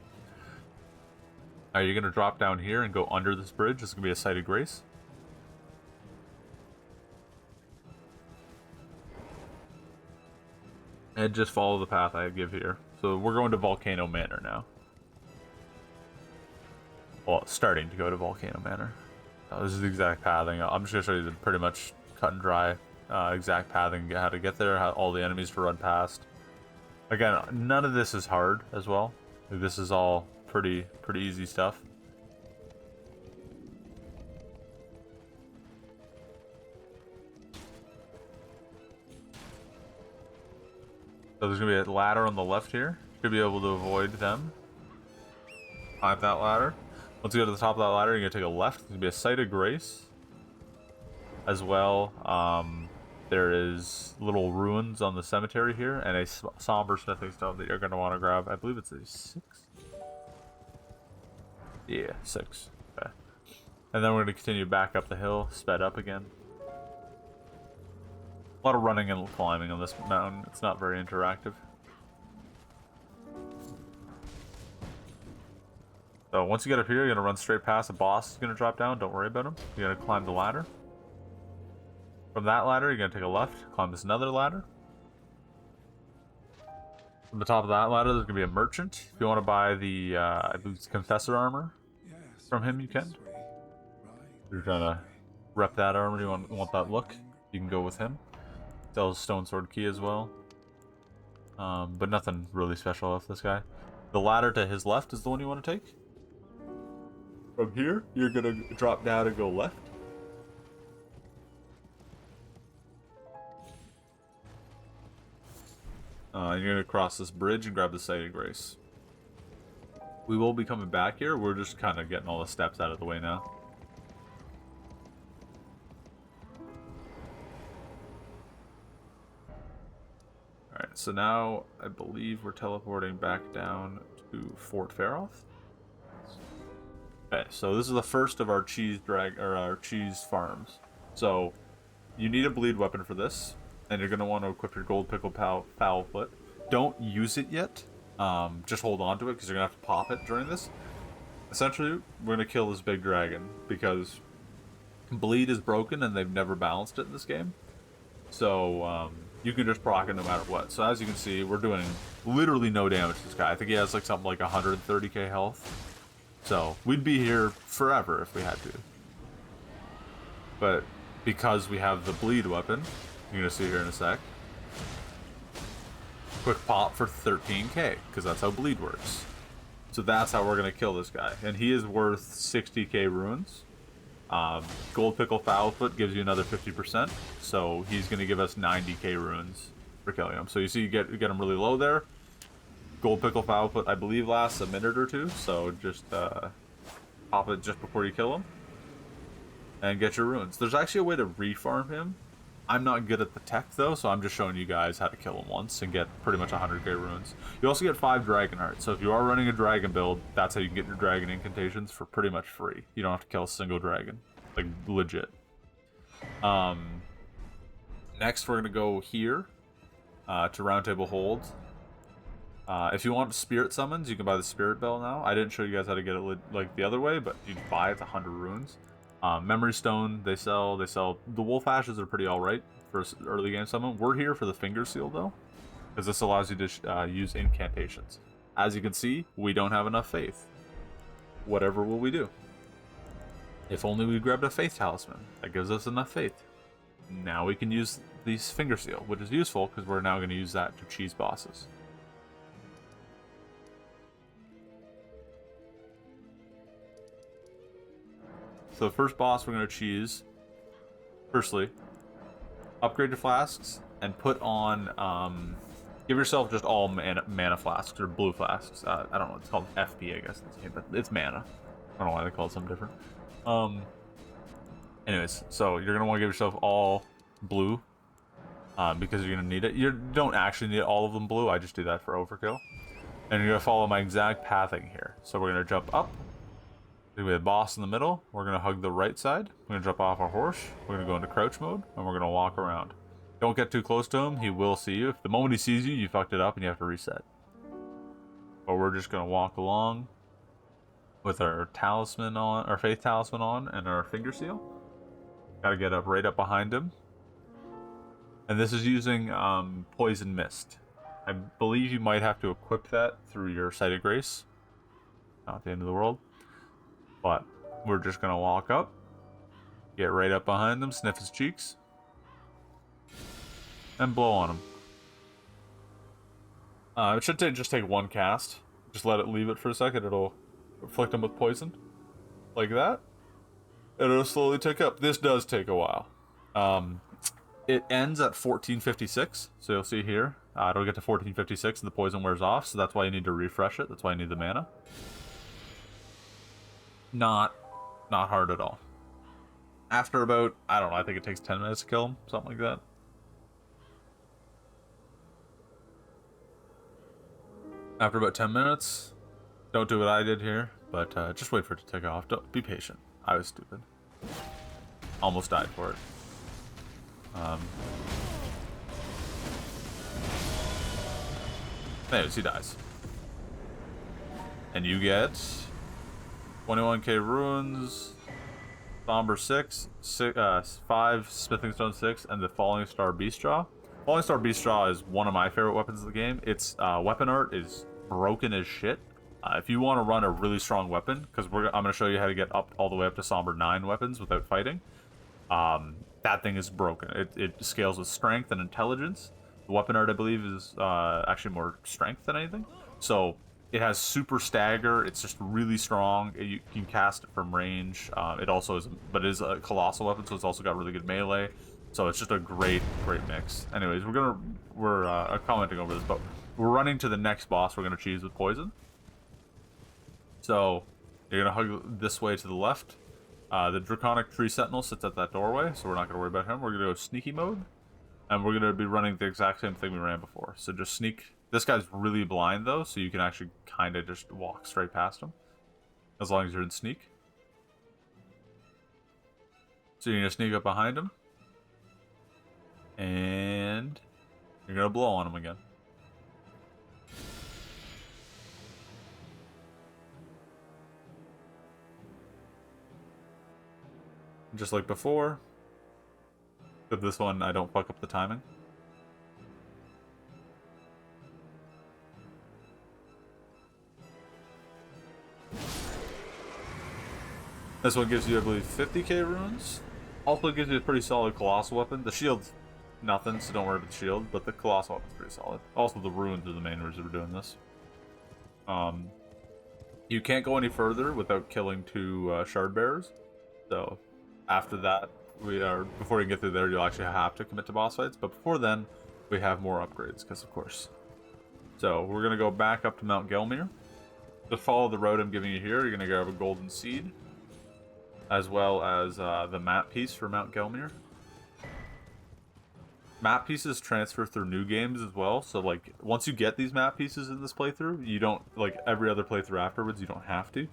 You're going to drop down here and go under this bridge. This is going to be a Site of Grace. And just follow the path I give here. So we're going to Volcano Manor now. Well, starting to go to Volcano Manor. This is the exact pathing. I'm just going to show you the pretty much cut and dry exact pathing, how to get there, how all the enemies to run past. Again, none of this is hard as well. This is all pretty easy stuff. So there's gonna be a ladder on the left here. Should be able to avoid them. Climb that ladder. Once you get to the top of that ladder, you're gonna take a left. There's gonna be a site of grace as well. There is little ruins on the cemetery here, and a somber smithing stone that you're gonna want to grab. I believe it's a 6. Yeah, 6. Okay. And then we're gonna continue back up the hill, sped up again. A lot of running and climbing on this mountain. It's not very interactive. So once you get up here, you're gonna run straight past the boss. Is gonna drop down. Don't worry about him. You're gonna climb the ladder. From that ladder, you're gonna take a left. Climb this another ladder. From the top of that ladder, there's gonna be a merchant. If you want to buy the, I believe it's Confessor armor from him, you can. If you're trying to rep that armor, you want that look, you can go with him. Sells Stone Sword Key as well. But nothing really special off this guy. The ladder to his left is the one you want to take. From here, you're gonna drop down and go left. You're gonna cross this bridge and grab the Site of Grace. We will be coming back here. We're just kind of getting all the steps out of the way now. Alright, so now I believe we're teleporting back down to Fort Faroth. Okay, so this is the first of our our cheese farms. So you need a bleed weapon for this, and you're gonna want to equip your gold pickle foul foot. Don't use it yet. Just hold on to it because you're gonna have to pop it during this. Essentially, we're gonna kill this big dragon because bleed is broken and they've never balanced it in this game. So you can just proc it no matter what. So as you can see, we're doing literally no damage to this guy. I think he has like something like 130k health. So we'd be here forever if we had to. But because we have the bleed weapon, you're gonna see here in a sec. Quick pop for 13k, because that's how bleed works. So that's how we're gonna kill this guy. And he is worth 60k runes. Gold Pickle Foulfoot gives you another 50%, so he's gonna give us 90k runes for killing him. So you see, you get him really low there. Gold Pickle Foulfoot, I believe, lasts a minute or two, so just pop it just before you kill him, and get your runes. There's actually a way to refarm him. I'm not good at the tech though, so I'm just showing you guys how to kill him once and get pretty much 100k runes. You also get 5 dragon hearts, so if you are running a dragon build, that's how you can get your dragon incantations for pretty much free. You don't have to kill a single dragon, like legit. Next we're gonna go here to Roundtable Hold. If you want spirit summons, you can buy the spirit bell now. I didn't show you guys how to get it like the other way, but you buy it, it's 100 runes. Memory Stone, they sell. The Wolf Ashes are pretty alright for early game summon. We're here for the Finger Seal though, because this allows you to use incantations. As you can see, we don't have enough faith. Whatever will we do? If only we grabbed a Faith Talisman. That gives us enough faith. Now we can use the Finger Seal, which is useful because we're now going to use that to cheese bosses. So the first boss we're going to cheese, firstly, upgrade your flasks and put on, give yourself just all mana flasks, or blue flasks. I don't know, it's called FP, I guess, but it's mana. I don't know why they call it something different. Anyways, so you're going to want to give yourself all blue, because you're going to need it. You don't actually need all of them blue, I just do that for overkill. And you're going to follow my exact pathing here. So we're going to jump up. We have a boss in the middle. We're going to hug the right side. We're going to jump off our horse. We're going to go into crouch mode, and we're going to walk around. Don't get too close to him. He will see you. If the moment he sees you, you fucked it up and you have to reset. But we're just going to walk along with our talisman on, our faith talisman on, and our finger seal. Got to get up right up behind him. And this is using Poison Mist. I believe you might have to equip that through your Site of Grace. Not the end of the world. But we're just going to walk up, get right up behind him, sniff his cheeks, and blow on him. It should just take one cast. Just leave it for a second. It'll afflict him with poison. Like that. And it'll slowly tick up. This does take a while. It ends at 1456. So you'll see here. It'll get to 1456 and the poison wears off. So that's why you need to refresh it. That's why you need the mana. Not hard at all. After about, I don't know, I think it takes 10 minutes to kill him, something like that. After about 10 minutes, don't do what I did here, but just wait for it to take off. Don't be patient. I was stupid. Almost died for it. Anyways, he dies. And you get 21k runes, Somber 6, 5 Smithing Stone 6, and the Falling Star Beast Jaw. Falling Star Beast Jaw is one of my favorite weapons in the game. Its weapon art is broken as shit. If you want to run a really strong weapon, because I'm going to show you how to get up all the way up to Somber 9 weapons without fighting. That thing is broken. It scales with strength and intelligence. The weapon art, I believe, is actually more strength than anything. So it has super stagger. It's just really strong. You can cast it from range. It also is, but it is a colossal weapon, so it's also got really good melee. So it's just a great mix. Anyways, we're commenting over this, but we're running to the next boss. We're gonna cheese with poison. So you're gonna hug this way to the left. The Draconic Tree Sentinel sits at that doorway, so we're not gonna worry about him. We're gonna go sneaky mode, and we're gonna be running the exact same thing we ran before. So just sneak. This guy's really blind though, so you can actually kind of just walk straight past him, as long as you're in sneak. So you're gonna sneak up behind him, and you're gonna blow on him again. Just like before, with this one I don't fuck up the timing. This one gives you, I believe, 50k runes. Also gives you a pretty solid colossal weapon. The shield's nothing, so don't worry about the shield, but the colossal weapon's pretty solid. Also, the runes are the main reason we're doing this. You can't go any further without killing 2 shard bearers. So after that, before you get through there, you'll actually have to commit to boss fights. But before then, we have more upgrades, because of course. So we're gonna go back up to Mount Gelmir. Just follow the road I'm giving you here. You're gonna grab a golden seed, as well as the map piece for Mount Gelmir. Map pieces transfer through new games as well, so like once you get these map pieces in this playthrough, you don't, like every other playthrough afterwards, you don't have to.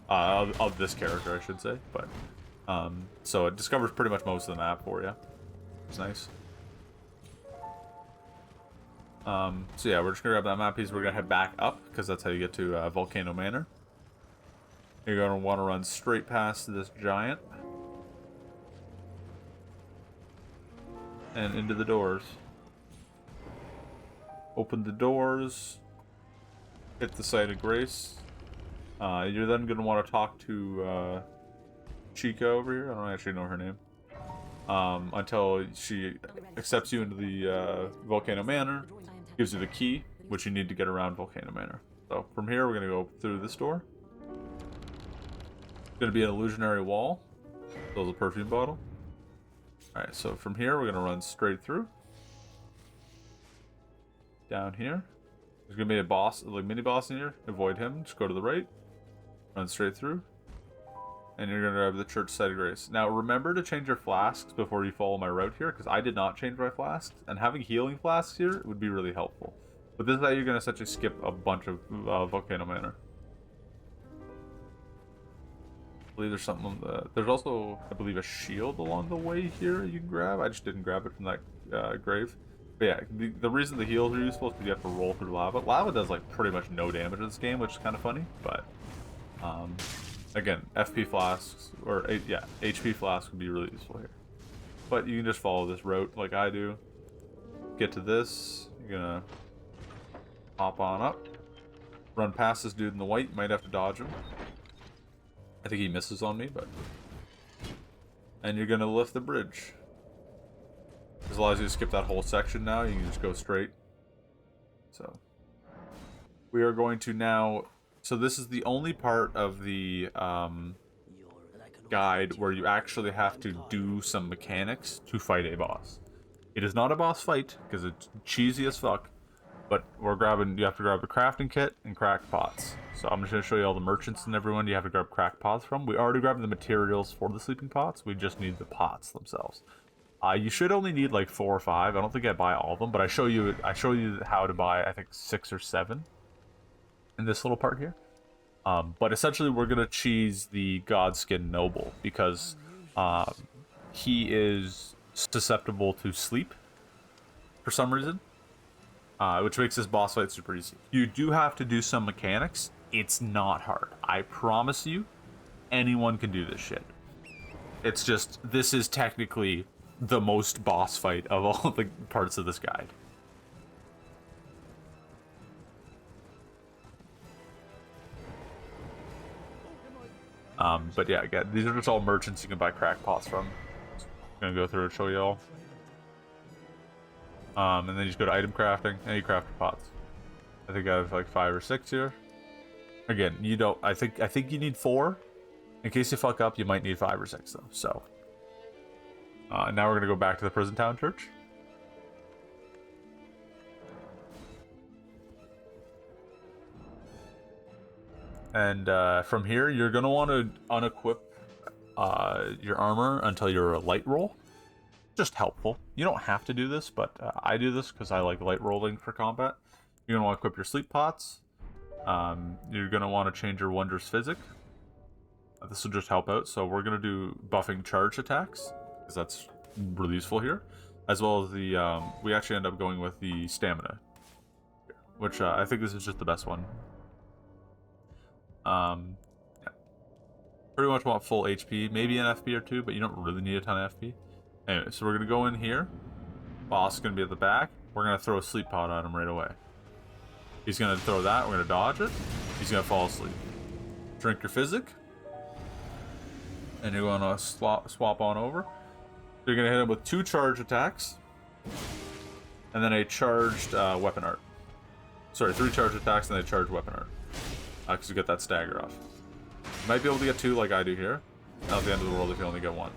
Of this character, I should say, but so it discovers pretty much most of the map for you. It's nice. So yeah, we're just gonna grab that map piece. We're gonna head back up, because that's how you get to Volcano Manor. You're gonna want to run straight past this giant and into the doors. Open the doors. Hit the site of grace. You're then gonna want to talk to Chica over here. I don't actually know her name. Until she accepts you into the Volcano Manor, gives you the key, which you need to get around Volcano Manor. So from here, we're gonna go through this door. It's gonna be an illusionary wall. There's a perfume bottle. Alright, so from here, we're gonna run straight through. Down here. There's gonna be a boss, like mini boss in here. Avoid him, just go to the right. Run straight through. And you're gonna grab the Church Site of Grace. Now remember to change your flasks before you follow my route here, because I did not change my flasks, and having healing flasks here would be really helpful. But this is how you're gonna essentially skip a bunch of Volcano Manor. I believe there's something on the... There's also, I believe, a shield along the way here you can grab. I just didn't grab it from that grave. But yeah, the reason the heals are useful is because you have to roll through lava. Lava does like pretty much no damage in this game, which is kind of funny, but... again, FP flasks, or yeah, HP flasks would be really useful here. But you can just follow this route like I do. Get to this, you're gonna hop on up. Run past this dude in the white, you might have to dodge him. I think he misses on me, but... And you're gonna lift the bridge. This allows you to skip that whole section now, you can just go straight. So... We are going to now... So this is the only part of the guide where you actually have to do some mechanics to fight a boss. It is not a boss fight, because it's cheesy as fuck, But you have to grab the crafting kit and cracked pots. So I'm just going to show you all the merchants and everyone you have to grab cracked pots from. We already grabbed the materials for the sleeping pots. We just need the pots themselves. You should only need like 4 or 5. I don't think I buy all of them, but I show you how to buy, I think, 6 or 7 in this little part here. But essentially, we're gonna cheese the Godskin Noble because he is susceptible to sleep for some reason, which makes this boss fight super easy. You do have to do some mechanics. It's not hard. I promise you, anyone can do this shit. It's just, this is technically the most boss fight of all the parts of this guide. But yeah, again, these are just all merchants you can buy crack pots from. I'm gonna go through and show you all. And then you just go to item crafting and you craft your pots. I think I have like 5 or 6 here. Again, you don't. I think you need 4. In case you fuck up, you might need 5 or 6 though. So. Now we're gonna go back to the prison town church. And from here, you're gonna want to unequip your armor until you're a light roll. Just helpful. You don't have to do this, but I do this because I like light rolling for combat. You're gonna want to equip your sleep pots. You're gonna want to change your wondrous physic. This will just help out. So we're gonna do buffing charge attacks because that's really useful here, as well as the we actually end up going with the stamina, which I think this is just the best one. Yeah. Pretty much want full HP, maybe an FP or 2, but you don't really need a ton of FP. Anyway, so we're gonna go in here. Boss is gonna be at the back. We're gonna throw a sleep pod at him right away. He's gonna throw that. We're gonna dodge it. He's gonna fall asleep. Drink your physic, and you're gonna swap on over. You're gonna hit him with 2 charge attacks, and then a charged weapon art. Sorry, 3 charge attacks and then a charged weapon art. Because you get that stagger off. You might be able to get 2 like I do here. Not at the end of the world if you only get 1.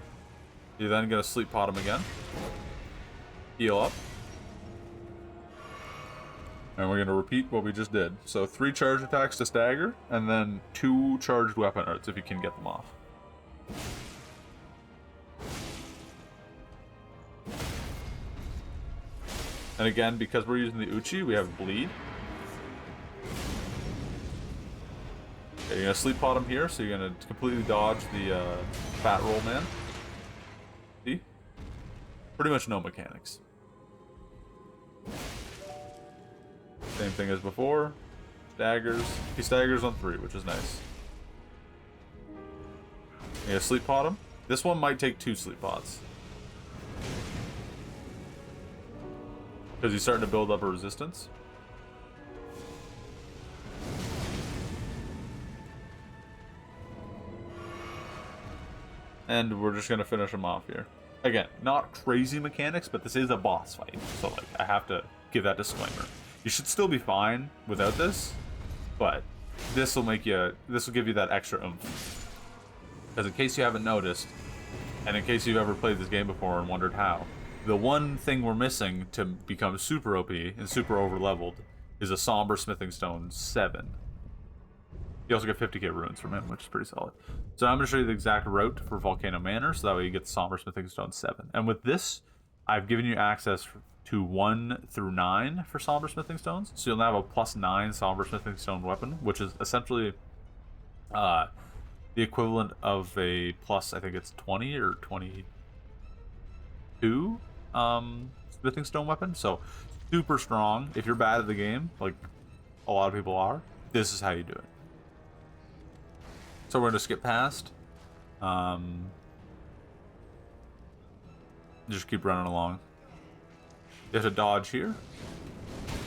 You're then gonna sleep pot him again. Heal up. And we're gonna repeat what we just did. So 3 charge attacks to stagger, and then 2 charged weapon arts if you can get them off. And again, because we're using the Uchi, we have bleed. Okay, you're gonna sleep pot him here, so you're gonna completely dodge the fat roll man. See? Pretty much no mechanics. Same thing as before. Staggers. He staggers on 3, which is nice. You're gonna sleep pot him. This one might take 2 sleep pots. Because he's starting to build up a resistance. And we're just going to finish him off here. Again, not crazy mechanics, but this is a boss fight. So, like, I have to give that disclaimer. You should still be fine without this, but this will give you that extra oomph. Because in case you haven't noticed, and in case you've ever played this game before and wondered how, the one thing we're missing to become super OP and super over-leveled is a Somber Smithing Stone 7. You also get 50k runes from him, which is pretty solid. So I'm going to show you the exact route for Volcano Manor, so that way you get the Somber Smithing Stone 7. And with this, I've given you access to 1 through 9 for Somber Smithing Stones. So you'll now have a +9 Somber Smithing Stone weapon, which is essentially the equivalent of a plus, I think it's 20 or 22 Smithing Stone weapon. So super strong. If you're bad at the game, like a lot of people are, this is how you do it. So we're going to skip past. Just keep running along. You have to dodge here.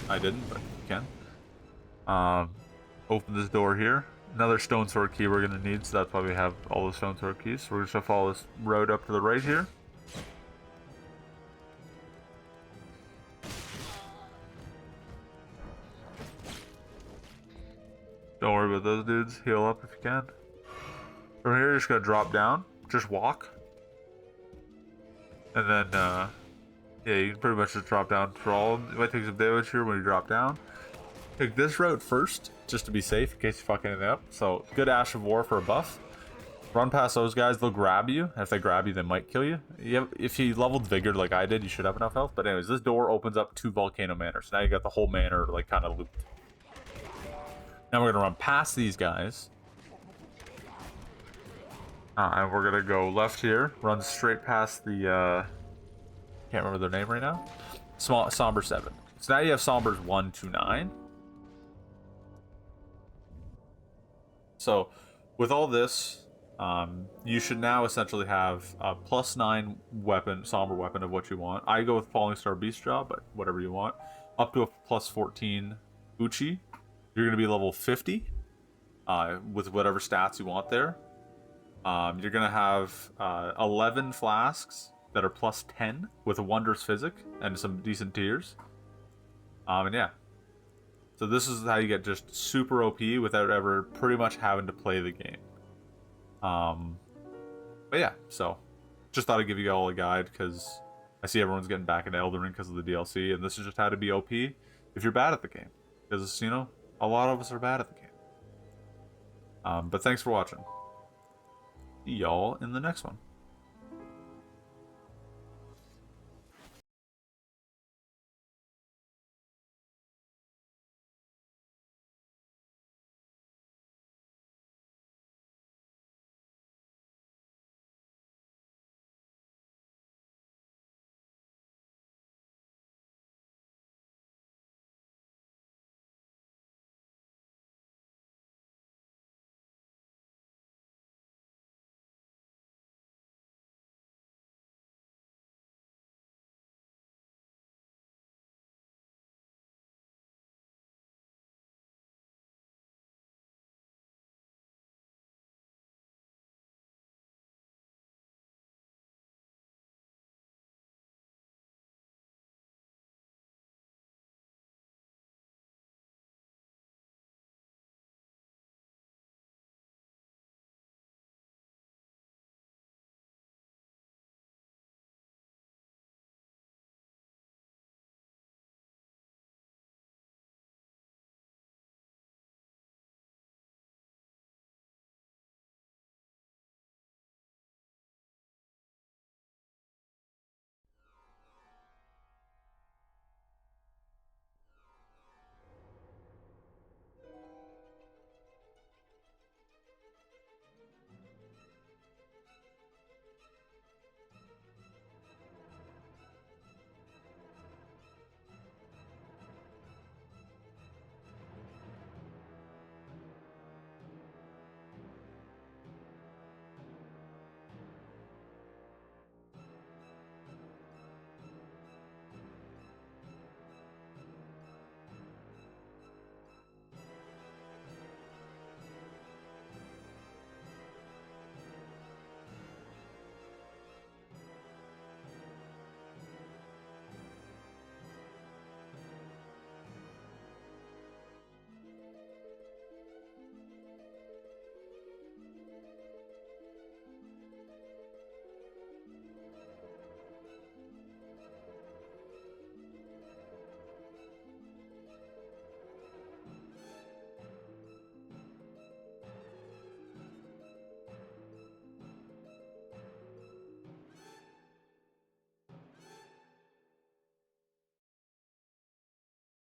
I didn't, but you can. Open this door here. Another stone sword key we're going to need, so that's why we have all the stone sword keys. So we're just going to follow this road up to the right here. Don't worry about those dudes. Heal up if you can. From here, you're just going to drop down. Just walk. And then Yeah, you can pretty much just drop down for all of them. You might take some damage here when you drop down. Take this route first, just to be safe in case you fuck anything up. So, good Ash of War for a buff. Run past those guys, they'll grab you. If they grab you, they might kill you. If you leveled Vigor like I did, you should have enough health. But anyways, this door opens up to Volcano Manor. So now you got the whole manor like kind of looped. Now we're going to run past these guys. And we're going to go left here. Run straight past the... can't remember their name right now. Somber 7. So now you have Sombers 1 to 9. So with all this... you should now essentially have a +9 weapon, somber weapon of what you want. I go with Falling Star Beast Jaw, but whatever you want. Up to a +14 Uchi. You're going to be level 50 with whatever stats you want there. You're going to have 11 flasks that are +10 with a Wondrous Physic and some decent tiers. And yeah. So this is how you get just super OP without ever pretty much having to play the game. But yeah, so just thought I'd give you all a guide because I see everyone's getting back into Elden Ring because of the DLC, and this is just how to be OP if you're bad at the game, because you know a lot of us are bad at the game. But thanks for watching. See y'all in the next one.